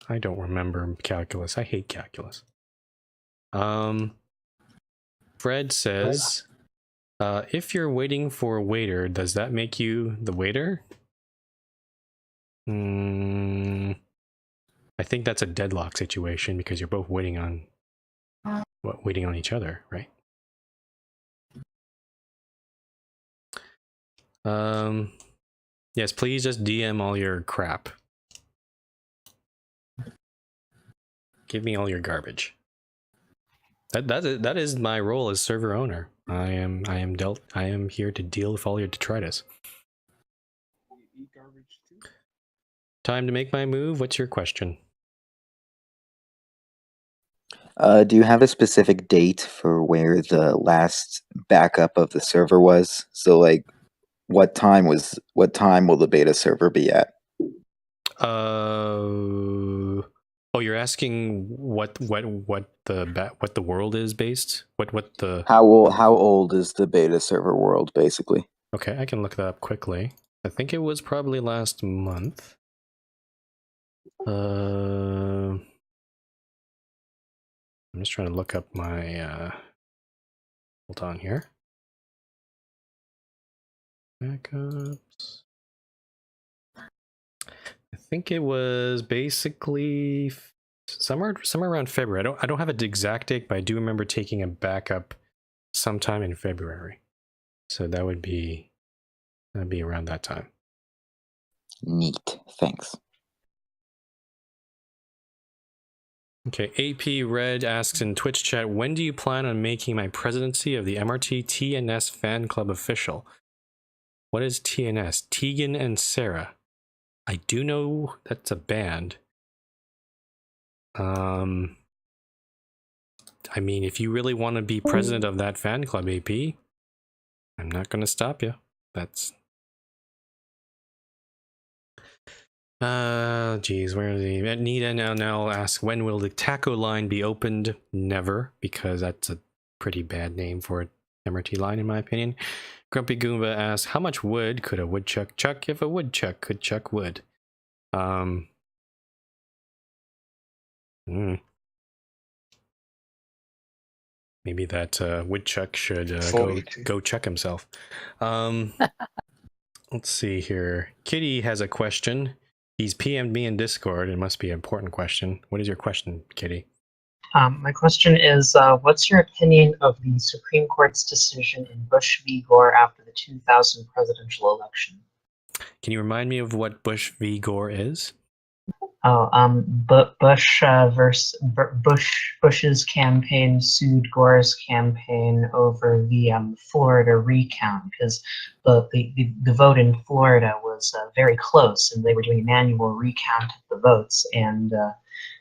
Speaker 1: I don't remember calculus. I hate calculus. Fred says, if you're waiting for a waiter, does that make you the waiter? I think that's a deadlock situation because you're both waiting on each other, right? Yes, please just DM all your crap. Give me all your garbage. That is my role as server owner. I am here to deal with all your detritus. Time to make my move. What's your question?
Speaker 9: Do you have a specific date for where the last backup of the server was? So, like, what time will the beta server be at?
Speaker 1: Oh, you're asking what the world is based? What the
Speaker 9: How old is the beta server world, basically?
Speaker 1: Okay, I can look that up quickly. I think it was probably last month. I'm just trying to look up my hold on here. Backups. I think it was basically somewhere around February. I don't have an exact date, but I do remember taking a backup sometime in February. So that'd be around that time.
Speaker 9: Neat. Thanks.
Speaker 1: Okay, AP Red asks in Twitch chat, when do you plan on making my presidency of the MRT TNS fan club official? What is TNS? Tegan and Sarah. I do know that's a band. I mean, if you really want to be president of that fan club, AP, I'm not going to stop you. That's... geez, where is he? Nita now asks, when will the taco line be opened? Never, because that's a pretty bad name for an MRT line, in my opinion. Grumpy Goomba asks, how much wood could a woodchuck chuck if a woodchuck could chuck wood? Maybe that woodchuck should go check himself. Let's see here. Kitty has a question. He's PM'd me in Discord. It must be an important question. What is your question, Kitty?
Speaker 10: My question is, what's your opinion of the Supreme Court's decision in Bush v. Gore after the 2000 presidential election?
Speaker 1: Can you remind me of what Bush v. Gore is?
Speaker 10: Bush's campaign sued Gore's campaign over the Florida recount because the vote in Florida was very close, and they were doing an annual recount of the votes, and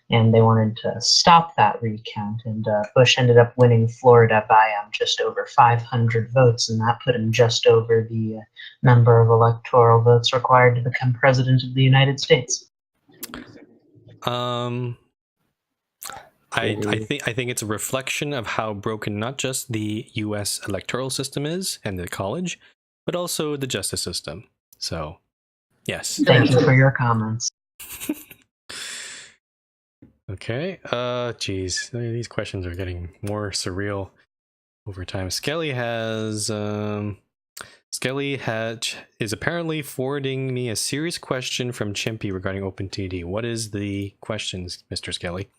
Speaker 10: they wanted to stop that recount, and Bush ended up winning Florida by just over 500 votes, and that put him just over the number of electoral votes required to become president of the United States.
Speaker 1: I think it's a reflection of how broken not just the U.S. electoral system is and the college, but also the justice system. So, yes.
Speaker 10: Thank you for your comments.
Speaker 1: Okay. Geez, these questions are getting more surreal over time. Skelly is apparently forwarding me a serious question from Chimpy regarding OpenTD. What is the questions, Mr. Skelly?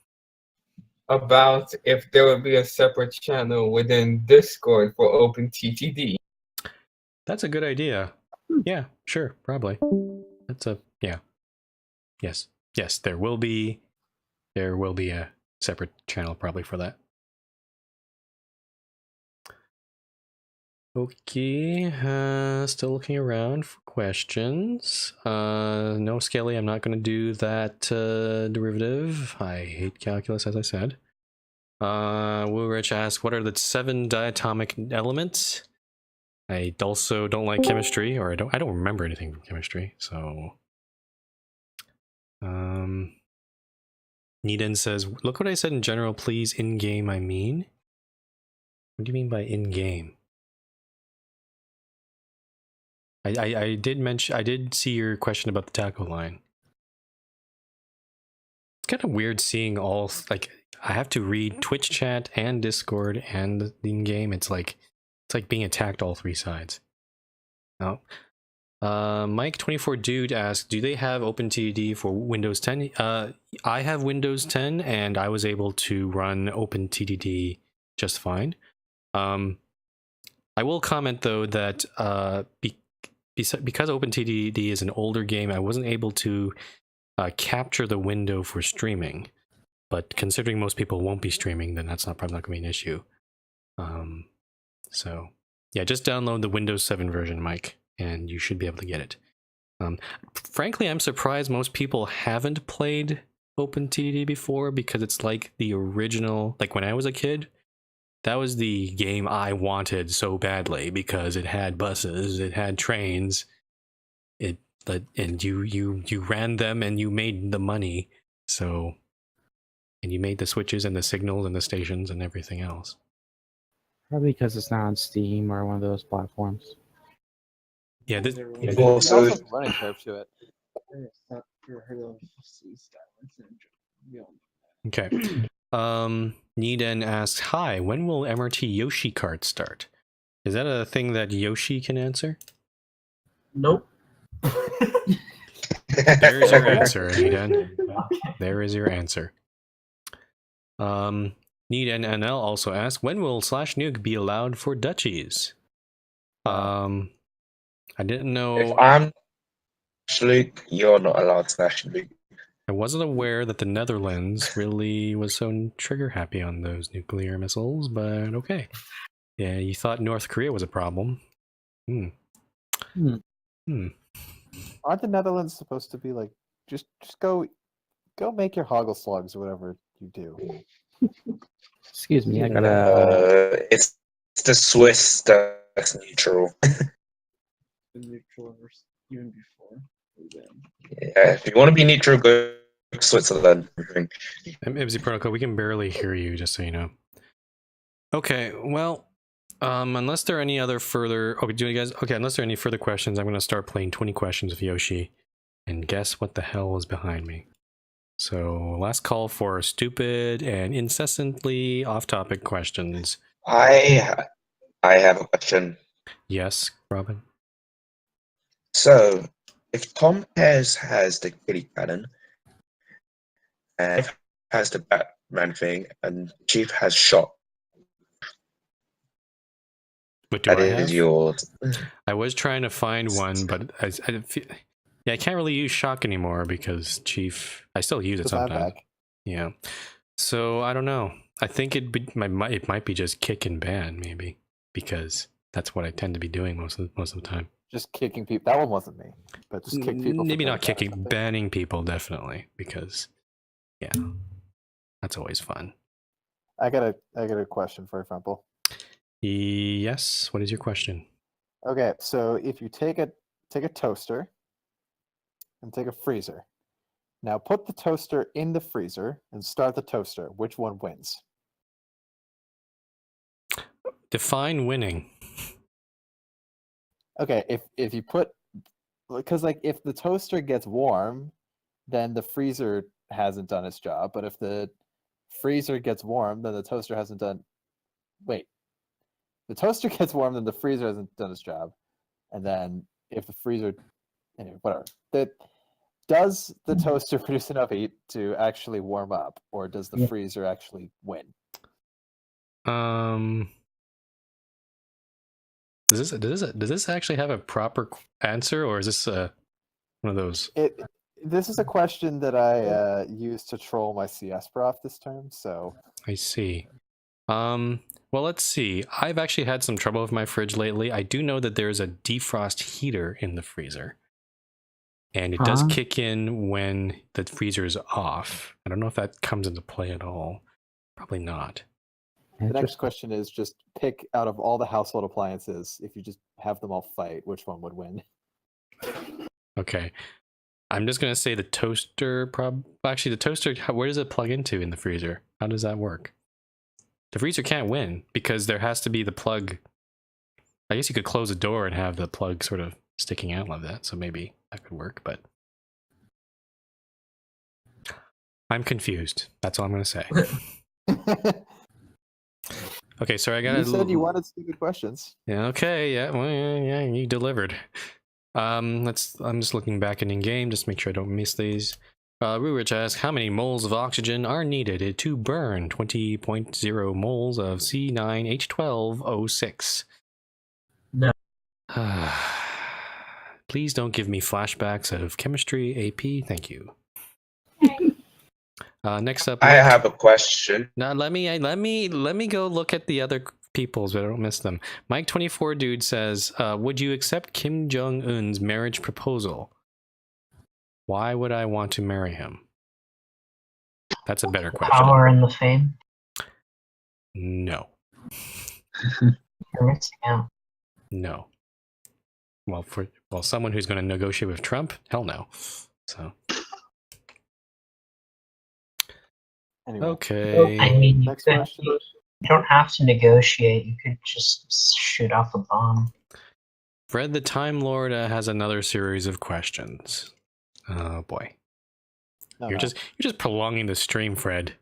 Speaker 4: About if there would be a separate channel within Discord for OpenTTD.
Speaker 1: That's a good idea. Yeah, sure, probably. That's a yeah. Yes. Yes, there will be a separate channel probably for that. Okay, still looking around for questions. No, Skelly, I'm not going to do that derivative. I hate calculus, as I said. Woo Rich asks, what are the 7 diatomic elements? I also don't like chemistry, or I don't remember anything from chemistry, so... Niden says, look what I said in general, please. In-game, I mean? What do you mean by in-game? I did mention, I did see your question about the taco line. It's kind of weird seeing all, like, I have to read Twitch chat and Discord and the in-game. It's like being attacked all 3 sides. Oh. Mike24 Dude asked, do they have OpenTDD for Windows 10? I have Windows 10 and I was able to run OpenTDD just fine. I will comment though that because OpenTDD is an older game, I wasn't able to capture the window for streaming. But considering most people won't be streaming, then that's probably not going to be an issue. So yeah, just download the Windows 7 version, Mike, and you should be able to get it. Frankly, I'm surprised most people haven't played OpenTDD before, because it's like the original, like when I was a kid, that was the game I wanted so badly, because it had buses, it had trains, and you ran them and you made the money, so, and you made the switches and the signals and the stations and everything else.
Speaker 11: Probably because it's not on Steam or one of those platforms.
Speaker 1: Yeah, this,
Speaker 3: There's also a learning curve to it.
Speaker 1: Okay. Niden asks, hi, when will MRT Yoshi Kart start? Is that a thing that Yoshi can answer?
Speaker 10: Nope.
Speaker 1: There's your answer, Niden. There is your answer. Niden NL also asks, when will /nuke be allowed for duchies? I didn't know.
Speaker 8: If I'm Luke, you're not allowed to Luke.
Speaker 1: I wasn't aware that the Netherlands really was so trigger happy on those nuclear missiles, but okay. Yeah, you thought North Korea was a problem.
Speaker 3: Aren't the Netherlands supposed to be like, just go make your hoggle slugs or whatever you do?
Speaker 11: Excuse me, I gotta.
Speaker 8: It's the Swiss that's neutral.
Speaker 2: Neutral even before.
Speaker 8: Yeah, if you want to be neutral, go to Switzerland.
Speaker 1: MZ Protocol, we can barely hear you, just so you know. Okay, well, unless there are any other further, unless there are any further questions, I'm going to start playing 20 questions with Yoshi, and guess what the hell is behind me. So, last call for stupid and incessantly off-topic questions.
Speaker 8: I have a question.
Speaker 1: Yes, Robin?
Speaker 8: So, if Tom Pears has the kitty cannon, and has the Batman thing, and Chief has shot,
Speaker 1: What do I have?
Speaker 8: That is yours.
Speaker 1: I was trying to find one, but I can't really use shock anymore because Chief. I still use it sometimes. Yeah, so I don't know. I think it might be just kick and ban, maybe, because that's what I tend to be doing most of the time.
Speaker 3: Just kicking people. That one wasn't me, but just kick people.
Speaker 1: Maybe not kicking, banning people definitely, because yeah, that's always fun.
Speaker 3: I got a question for you, Frumple.
Speaker 1: Yes. What is your question?
Speaker 3: Okay, so if you take a toaster and take a freezer, now put the toaster in the freezer and start the toaster. Which one wins?
Speaker 1: Define winning.
Speaker 3: Okay, if you put, because like if the toaster gets warm, then the freezer hasn't done its job. But if the freezer gets warm, then the toaster hasn't done. Wait, the toaster gets warm, then the freezer hasn't done its job. And then if the freezer, anyway, whatever. Does the toaster produce enough heat to actually warm up, or does the freezer actually win?
Speaker 1: Does this actually have a proper answer, or is this one of those?
Speaker 3: This is a question that I used to troll my CS prof this term. So
Speaker 1: I see. Well, let's see. I've actually had some trouble with my fridge lately. I do know that there's a defrost heater in the freezer, and it does kick in when the freezer is off. I don't know if that comes into play at all. Probably not.
Speaker 3: the next question is just pick out of all the household appliances, if you just have them all fight, which one would win?
Speaker 1: Okay. I'm just gonna say the toaster. Actually, the toaster. Where does it plug into in the freezer? How does that work? The freezer can't win because there has to be the plug. I guess you could close a door and have the plug sort of sticking out like that, so maybe that could work. But I'm confused. That's all I'm gonna say. Okay, sorry, I got.
Speaker 3: You said you wanted stupid questions.
Speaker 1: Yeah. Okay. Yeah. Well, yeah. You delivered. I'm just looking back in game, just make sure I don't miss these. Rurich asks, how many moles of oxygen are needed to burn 20.0 moles of C9H12O6?
Speaker 10: No.
Speaker 1: Please don't give me flashbacks of chemistry AP. Thank you. Next up,
Speaker 8: I have a question.
Speaker 1: now let me go look at the other people's, but I don't miss them. Mike24 dude says, would you accept Kim Jong-un's marriage proposal? Why would I want to marry him? That's a better question.
Speaker 10: Power and the fame.
Speaker 1: No.
Speaker 10: You're missing out.
Speaker 1: No. Well, someone who's going to negotiate with Trump, hell no. So.
Speaker 3: Anyway.
Speaker 1: Okay.
Speaker 10: I mean, you
Speaker 3: Next question.
Speaker 10: don't have to negotiate. You could just shoot off a bomb.
Speaker 1: Fred the Time Lord has another series of questions. Oh boy. You're just prolonging the stream, Fred.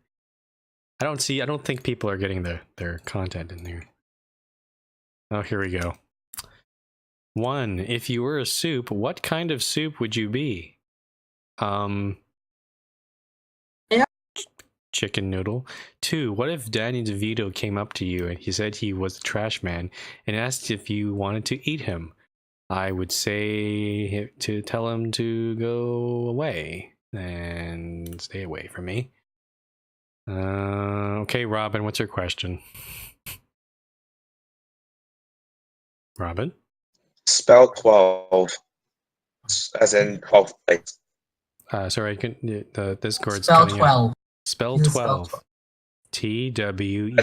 Speaker 1: I don't think people are getting their content in there. Oh, here we go. 1. If you were a soup, what kind of soup would you be? Chicken noodle. 2. What if Danny DeVito came up to you and he said he was the trash man and asked if you wanted to eat him? I would say to tell him to go away and stay away from me. Okay, Robin, what's your question? Robin?
Speaker 8: Spell 12, as in 12th place.
Speaker 1: Sorry, the Discord's
Speaker 10: Spell
Speaker 1: cutting
Speaker 10: 12.
Speaker 1: out. Spell
Speaker 10: Use
Speaker 1: 12. TWELVE.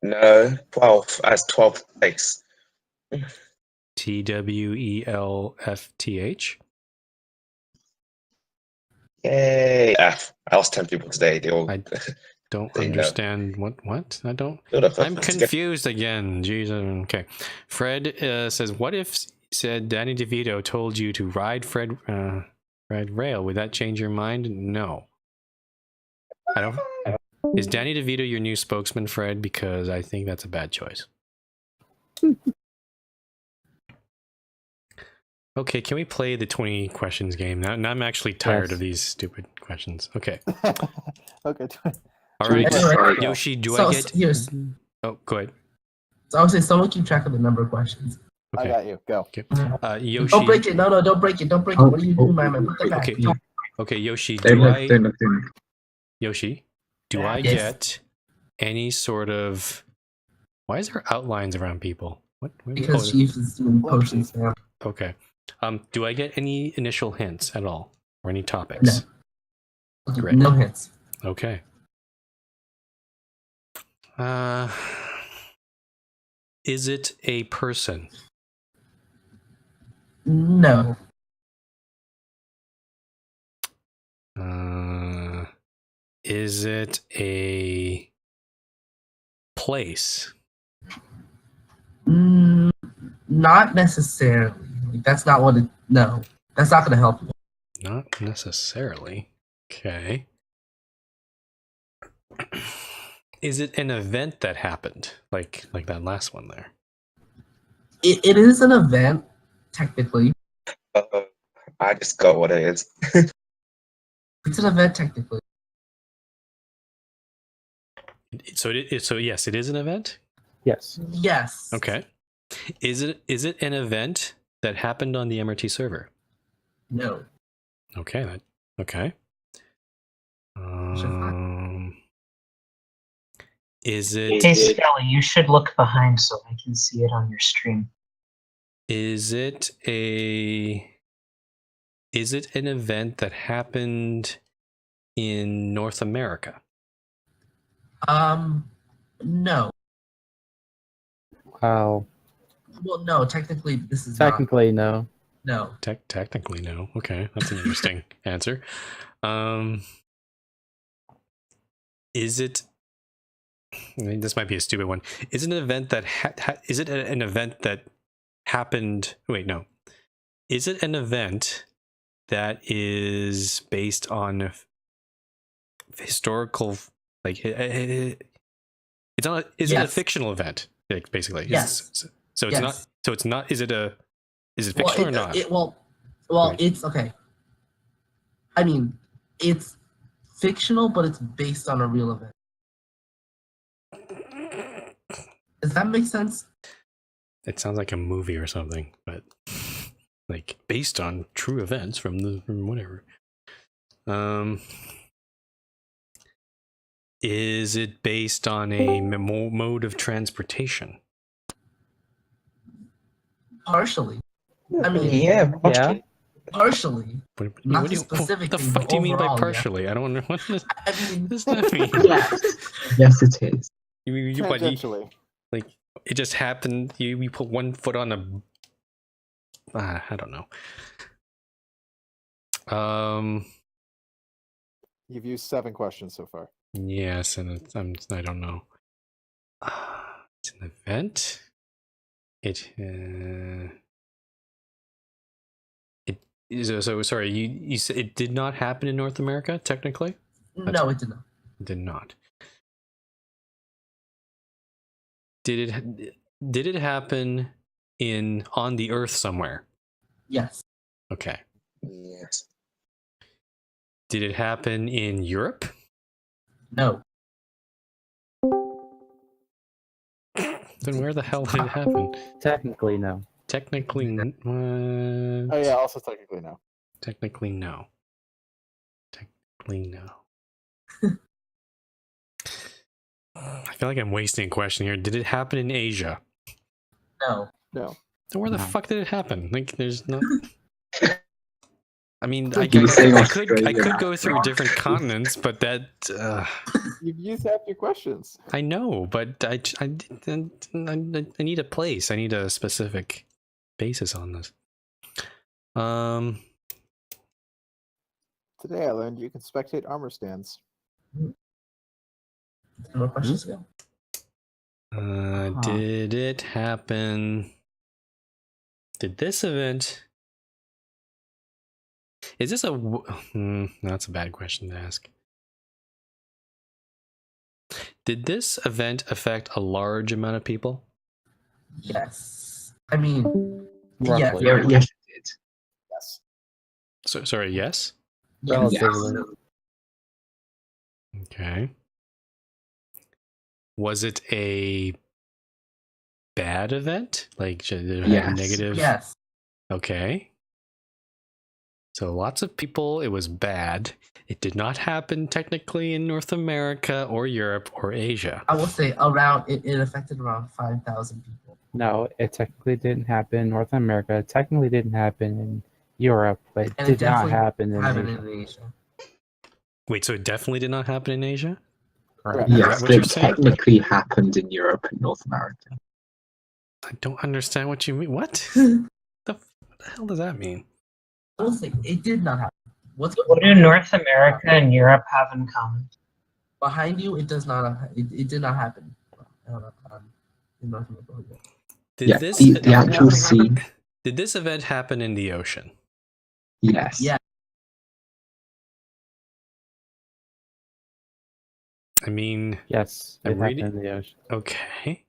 Speaker 8: No, 12 as 12th place.
Speaker 1: TWELFTH.
Speaker 8: Yay! I lost 10 people today. They all.
Speaker 1: I don't
Speaker 8: They know.
Speaker 1: understand what I don't.
Speaker 8: Build up
Speaker 1: I'm
Speaker 8: first to get-
Speaker 1: confused again. Jesus. Okay. Fred says, "What if said Danny DeVito told you to ride Red Rail? Would that change your mind?" No. I don't. Is Danny DeVito your new spokesman, Fred? Because I think that's a bad choice. Okay, can we play the 20 questions game? Now I'm actually tired of these stupid questions. Okay.
Speaker 3: Okay.
Speaker 1: All right.
Speaker 2: Alright.
Speaker 1: Yoshi, do
Speaker 12: So,
Speaker 1: I get...
Speaker 12: yes.
Speaker 1: Oh, go ahead.
Speaker 12: So I would say someone keep track of the number of questions.
Speaker 1: Okay.
Speaker 3: I got you. Go.
Speaker 1: Okay. Yoshi...
Speaker 12: Don't break it. No, don't break it. Don't break it. What are you doing, my man? Put that back.
Speaker 1: Okay. Okay, Yoshi,
Speaker 2: They
Speaker 1: do
Speaker 2: look,
Speaker 1: I...
Speaker 2: they look, they look.
Speaker 1: Yoshi, do I
Speaker 12: Yes.
Speaker 1: get any sort of... Why is there outlines around people? What?
Speaker 12: Because Chief is doing potions now.
Speaker 1: Okay. Do I get any initial hints at all? Or any topics?
Speaker 12: No.
Speaker 1: Great.
Speaker 12: No hits.
Speaker 1: Okay. Is it a person?
Speaker 12: No.
Speaker 1: Is it a place?
Speaker 12: Not necessarily. That's not what it. No. That's not going to help you.
Speaker 1: Not necessarily. Okay. Is it an event that happened? Like that last one there?
Speaker 12: It is an event, technically.
Speaker 8: I just got what it is.
Speaker 12: It's an event, technically.
Speaker 1: So yes, it is an event?
Speaker 11: Yes.
Speaker 12: Yes.
Speaker 1: Okay. Is it an event that happened on the MRT server?
Speaker 12: No.
Speaker 1: Okay. Okay. Is it?
Speaker 10: Hey, Skelly, you should look behind so I can see it on your stream.
Speaker 1: Is it an event that happened in North America?
Speaker 12: No.
Speaker 11: Well,
Speaker 12: no. Technically, this is
Speaker 11: technically, no.
Speaker 12: No.
Speaker 1: Technically, no. Okay, that's an interesting answer. Is it? I mean, this might be a stupid one. Is it an event that is it an event that happened? Wait, no. Is it an event that is based on historical? Like, it's not. Is it a fictional event? Like, basically,
Speaker 12: yes.
Speaker 1: So it's not. So it's not. Is it fictional or not?
Speaker 12: It's okay. I mean, it's fictional, but it's based on a real event. Does that make sense?
Speaker 1: It sounds like a movie or something, but like based on true events from whatever. Is it based on a mode of transportation?
Speaker 12: Partially. I mean,
Speaker 8: yeah.
Speaker 12: Partially. What
Speaker 1: the fuck do you mean by partially? Yeah. I don't know. What does that mean?
Speaker 2: Yes, it is.
Speaker 1: Tangentially. Like, it just happened. You put one foot on a. I don't know.
Speaker 3: You've used 7 questions so far.
Speaker 1: Yes, and I don't know. It's an event. It so sorry. You said it did not happen in North America. Technically,
Speaker 12: no, it did not.
Speaker 1: It did not. Did it happen on the Earth somewhere?
Speaker 12: Yes.
Speaker 1: Okay.
Speaker 8: Yes.
Speaker 1: Did it happen in Europe?
Speaker 12: No.
Speaker 1: Then where the hell did it happen?
Speaker 11: Technically, no.
Speaker 1: Technically,
Speaker 3: Oh yeah, also technically no.
Speaker 1: Technically, no. Technically, no. I feel like I'm wasting a question here. Did it happen in Asia?
Speaker 12: No.
Speaker 3: No.
Speaker 1: So where the fuck did it happen? Like, there's no. I mean, I
Speaker 2: You're saying
Speaker 1: could go through different continents, but that.
Speaker 3: You've used half your questions.
Speaker 1: I know, but I need a place. I need a specific basis on this.
Speaker 3: Today I learned you can spectate armor stands.
Speaker 12: More questions ago.
Speaker 1: Did it happen? Did this event? Is this a? That's a bad question to ask. Did this event affect a large amount of people?
Speaker 12: Yes. I mean,
Speaker 11: Roughly.
Speaker 2: Yes, it did.
Speaker 3: Yes.
Speaker 1: So sorry. Yes.
Speaker 11: Relatively.
Speaker 1: Okay. Was it a bad event? Like, did it have negative?
Speaker 12: Yes.
Speaker 1: Okay. So lots of people, it was bad. It did not happen technically in North America or Europe or Asia.
Speaker 12: I will say around it affected around 5,000 people.
Speaker 11: No, it technically didn't happen in North America. It technically didn't happen in Europe, but it did not happen in Asia.
Speaker 1: Wait, so it definitely did not happen in Asia?
Speaker 11: Correct.
Speaker 2: Yes, it technically happened in Europe and North America.
Speaker 1: I don't understand what you mean. What? the hell does that mean?
Speaker 12: I will say it did not happen.
Speaker 10: What do North America and Europe have in common?
Speaker 12: Behind you, it does not. It did not happen. In North America.
Speaker 1: Did this
Speaker 2: the actual scene?
Speaker 1: Did this event happen in the ocean?
Speaker 2: Yes.
Speaker 12: Yeah.
Speaker 1: I mean,
Speaker 11: yes, it happened in the ocean.
Speaker 1: Okay.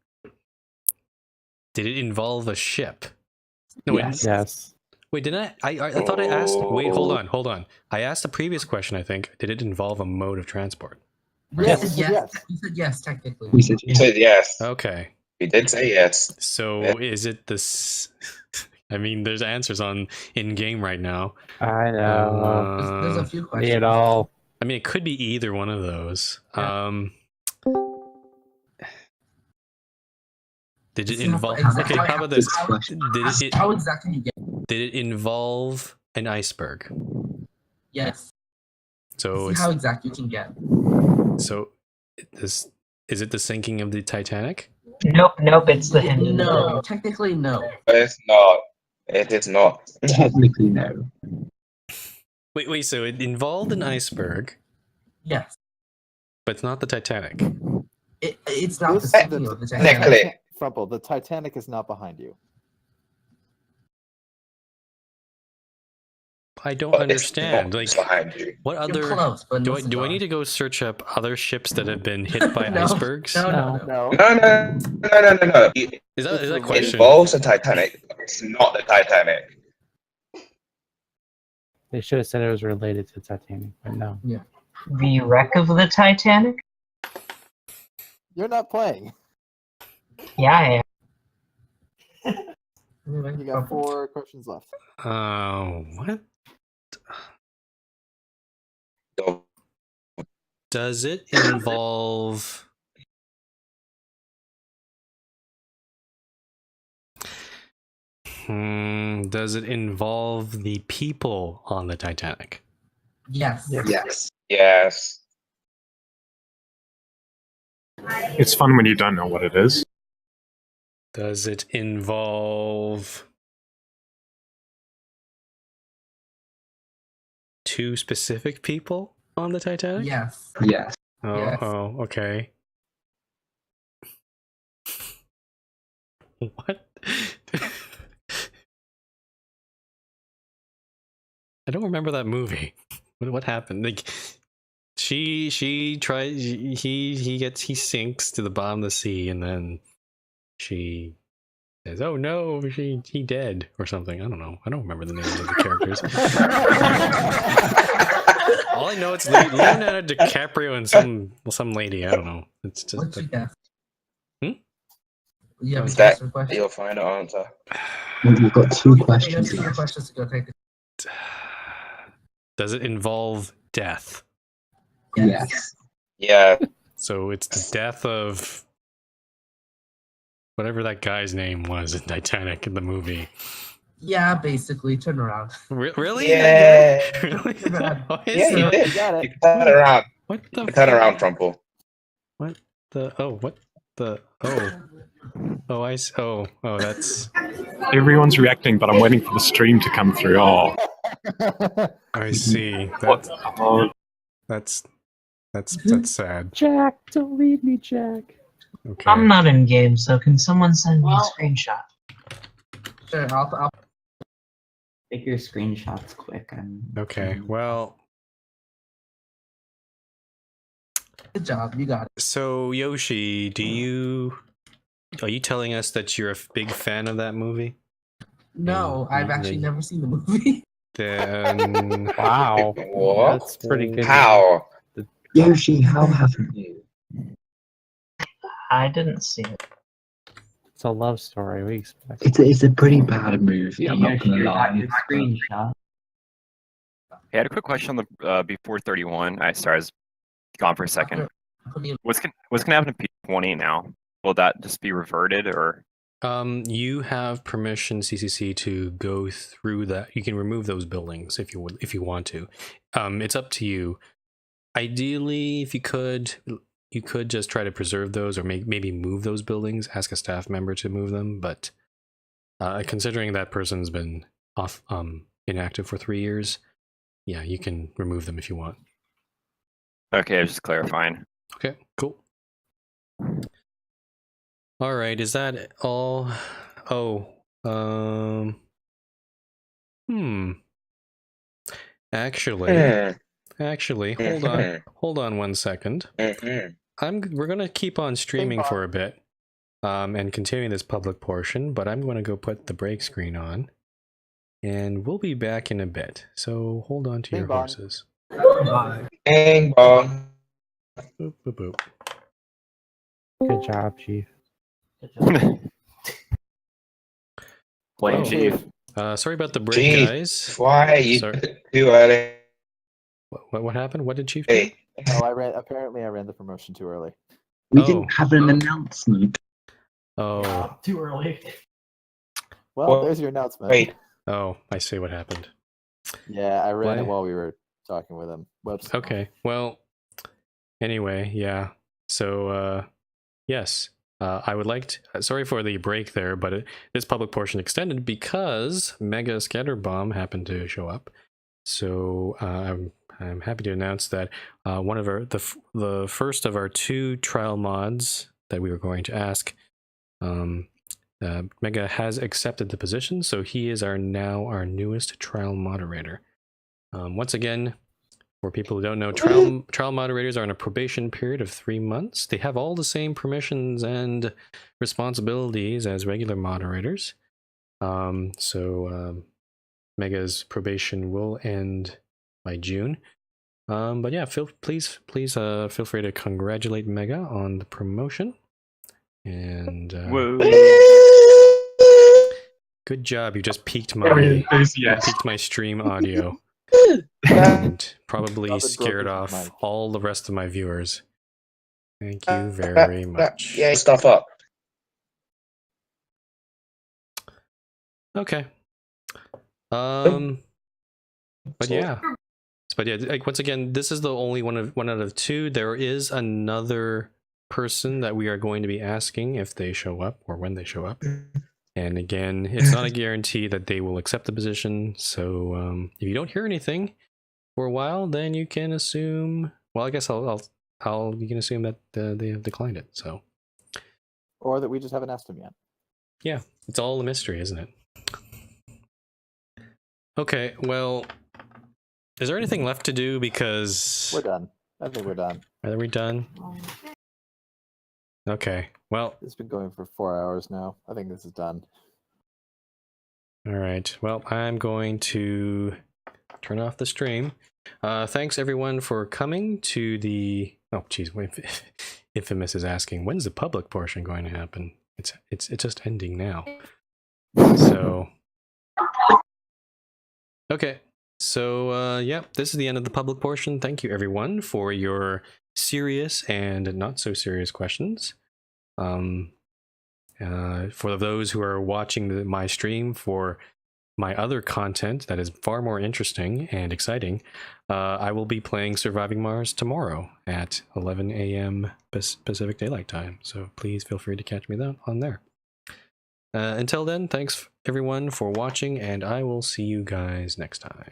Speaker 1: Did it involve a ship? No,
Speaker 11: Yes.
Speaker 1: Wait, did I thought I asked. Wait, hold on. I asked the previous question. I think. Did it involve a mode of transport?
Speaker 12: Yes. You said yes, technically.
Speaker 8: We said yes.
Speaker 1: Okay.
Speaker 8: We did say yes.
Speaker 1: So is it this? I mean, there's answers on in game right now.
Speaker 11: I know.
Speaker 12: There's a few
Speaker 11: Me
Speaker 12: questions.
Speaker 11: at all.
Speaker 1: I mean, it could be either one of those.
Speaker 12: Yeah.
Speaker 1: Did it
Speaker 12: See
Speaker 1: involve?
Speaker 12: exactly
Speaker 1: Okay, how about this?
Speaker 12: How exactly you get?
Speaker 1: Did it involve an iceberg?
Speaker 12: Yes.
Speaker 1: So
Speaker 12: See
Speaker 1: it's
Speaker 12: how exact you can get.
Speaker 1: so this is it the sinking of the Titanic?
Speaker 10: Nope, it's the Hindenburg.
Speaker 12: No, technically no.
Speaker 8: It's not. It is not.
Speaker 2: Technically, no.
Speaker 1: Wait. So it involved an iceberg,
Speaker 12: Yes.
Speaker 1: but it's not the Titanic.
Speaker 12: It's not the
Speaker 3: This-
Speaker 12: sinking of the Titanic.
Speaker 8: Technically.
Speaker 3: Frumple, the Titanic is not behind you.
Speaker 1: I don't
Speaker 8: But it's
Speaker 1: understand.
Speaker 8: not
Speaker 1: Like,
Speaker 8: behind you.
Speaker 1: what
Speaker 12: You're
Speaker 1: other?
Speaker 12: close, but
Speaker 1: Do
Speaker 12: no
Speaker 1: I
Speaker 12: cigar.
Speaker 1: need to go search up other ships that have been hit by
Speaker 12: No,
Speaker 1: icebergs?
Speaker 12: No.
Speaker 3: No.
Speaker 8: No. It
Speaker 1: Is that a
Speaker 3: It
Speaker 1: question?
Speaker 8: involves the Titanic. It's not the Titanic.
Speaker 11: They should have said it was related to Titanic, but no.
Speaker 10: The wreck of the Titanic?
Speaker 3: You're not playing.
Speaker 10: Yeah, I am.
Speaker 3: You got 4 questions left.
Speaker 1: What?
Speaker 8: So,
Speaker 1: Does it involve? Does it involve the people on the Titanic?
Speaker 12: Yes.
Speaker 2: Yes.
Speaker 8: yes.
Speaker 13: It's fun when you don't know what it is.
Speaker 1: Does it involve 2 specific people on the Titanic?
Speaker 12: Yes.
Speaker 2: Yes.
Speaker 1: Oh,
Speaker 12: Yes.
Speaker 1: oh, okay. What? I don't remember that movie. What happened? Like, she tries. He sinks to the bottom of the sea, and then she says, "Oh no, he dead" or something. I don't know. I don't remember the names of the characters. All I know it's Leonardo DiCaprio and some lady. I don't know. It's just.
Speaker 12: What's your guess?
Speaker 1: Hmm?
Speaker 12: You have a
Speaker 8: Is
Speaker 12: guess
Speaker 8: that
Speaker 12: or question?
Speaker 8: your final answer?
Speaker 2: We've got 2
Speaker 12: You have
Speaker 2: questions
Speaker 12: 2 more
Speaker 2: left.
Speaker 12: questions to go take.
Speaker 1: Does it involve death?
Speaker 2: Yes.
Speaker 8: Yeah.
Speaker 1: So it's the death of whatever that guy's name was in Titanic in the movie.
Speaker 12: Yeah, basically. Turn around.
Speaker 1: Really?
Speaker 8: Yeah.
Speaker 1: Really? Oh, is
Speaker 8: Yeah, you
Speaker 1: it?
Speaker 8: did.
Speaker 3: got
Speaker 8: You
Speaker 3: it.
Speaker 8: can turn around.
Speaker 1: What the?
Speaker 8: You can turn around, Trumple.
Speaker 1: What the? Oh, what the? Oh. Oh, oh, that's.
Speaker 13: Everyone's reacting, but I'm waiting for the stream to come through. Oh,
Speaker 1: I see.
Speaker 13: what?
Speaker 1: That's sad.
Speaker 11: Jack, don't leave me, Jack.
Speaker 1: Okay.
Speaker 10: I'm not in game, so can someone send me a screenshot?
Speaker 12: Sure, I'll
Speaker 14: Take your screenshots quick.
Speaker 1: Okay. Well.
Speaker 12: good job. You got it.
Speaker 1: So Yoshi, are you telling us that you're a big fan of that movie?
Speaker 12: No, I've actually never seen the movie.
Speaker 1: Then
Speaker 11: Wow.
Speaker 8: What?
Speaker 11: That's pretty good.
Speaker 8: How?
Speaker 2: Yoshi, how haven't you?
Speaker 10: I didn't see it.
Speaker 11: It's a love story. We expect.
Speaker 2: It's a pretty bad movie, I'm not gonna
Speaker 14: Your
Speaker 2: lie.
Speaker 14: screenshot.
Speaker 15: Hey, I had a quick question on the before 31. Sorry, I was gone for a second. What's gonna happen to P20 now? Will that just be reverted, or?
Speaker 1: you have permission, CCC, to go through that. You can remove those buildings if you want to. It's up to you. Ideally, if you could just try to preserve those, or maybe move those buildings. Ask a staff member to move them. But considering that person's been off inactive for 3 years, yeah, you can remove them if you want.
Speaker 15: Okay, I was just clarifying.
Speaker 1: Okay, cool. All right, is that all? Oh, Actually, hold on 1 second. We're gonna keep on streaming for a bit, and continuing this public portion, but I'm gonna go put the break screen on, and we'll be back in a bit. So hold on to your horses.
Speaker 8: Bang bong.
Speaker 1: Boop, boop, boop.
Speaker 11: Good job, Chief.
Speaker 1: Oh,
Speaker 14: Chief.
Speaker 1: sorry about the break,
Speaker 8: Chief,
Speaker 1: guys.
Speaker 8: why you
Speaker 1: Sorry.
Speaker 8: too early?
Speaker 1: What happened? What did Chief do?
Speaker 3: Oh, apparently I ran the promotion too early.
Speaker 2: We
Speaker 1: Oh.
Speaker 2: didn't have an announcement.
Speaker 1: Oh.
Speaker 10: Too early.
Speaker 3: Well, there's your announcement.
Speaker 8: Wait.
Speaker 1: Oh, I see what happened.
Speaker 3: Yeah, I ran it
Speaker 1: Why?
Speaker 3: while we were talking with him. Whoops.
Speaker 1: Okay. Well, anyway, yeah. So, yes. I would like to, sorry for the break there, but this public portion extended because Mega Scatter Bomb happened to show up. So I'm happy to announce that one of the first of our 2 trial mods that we were going to ask, Mega has accepted the position, so he is now our newest trial moderator. Once again, for people who don't know, trial moderators are on a probation period of 3 months. They have all the same permissions and responsibilities as regular moderators. Mega's probation will end by June. But yeah, please feel free to congratulate Mega on the promotion. And good job. You just peaked my stream audio. And probably scared off all the rest of my viewers. Thank you very much.
Speaker 8: Yeah, stuff up.
Speaker 1: Okay. But yeah, like once again, this is the only one out of 2. There is another person that we are going to be asking if they show up or when they show up. And again, it's not a guarantee that they will accept the position. So if you don't hear anything for a while, then you can assume. Well, I guess you can assume that they have declined it. So,
Speaker 3: or that we just haven't asked him yet.
Speaker 1: Yeah, it's all a mystery, isn't it? Okay, well, is there anything left to do? Because
Speaker 3: we're done. I think we're done.
Speaker 1: Are we done? Okay, well,
Speaker 3: it's been going for 4 hours now. I think this is done.
Speaker 1: All right. Well, I'm going to turn off the stream. Thanks everyone for coming to the. Oh, geez, Infamous is asking, when's the public portion going to happen? It's just ending now. So. Okay. So, yeah, this is the end of the public portion. Thank you, everyone, for your serious and not so serious questions. For those who are watching my stream for my other content that is far more interesting and exciting, I will be playing Surviving Mars tomorrow at 11 a.m. Pacific Daylight Time. So please feel free to catch me on there. Until then, thanks everyone for watching, and I will see you guys next time.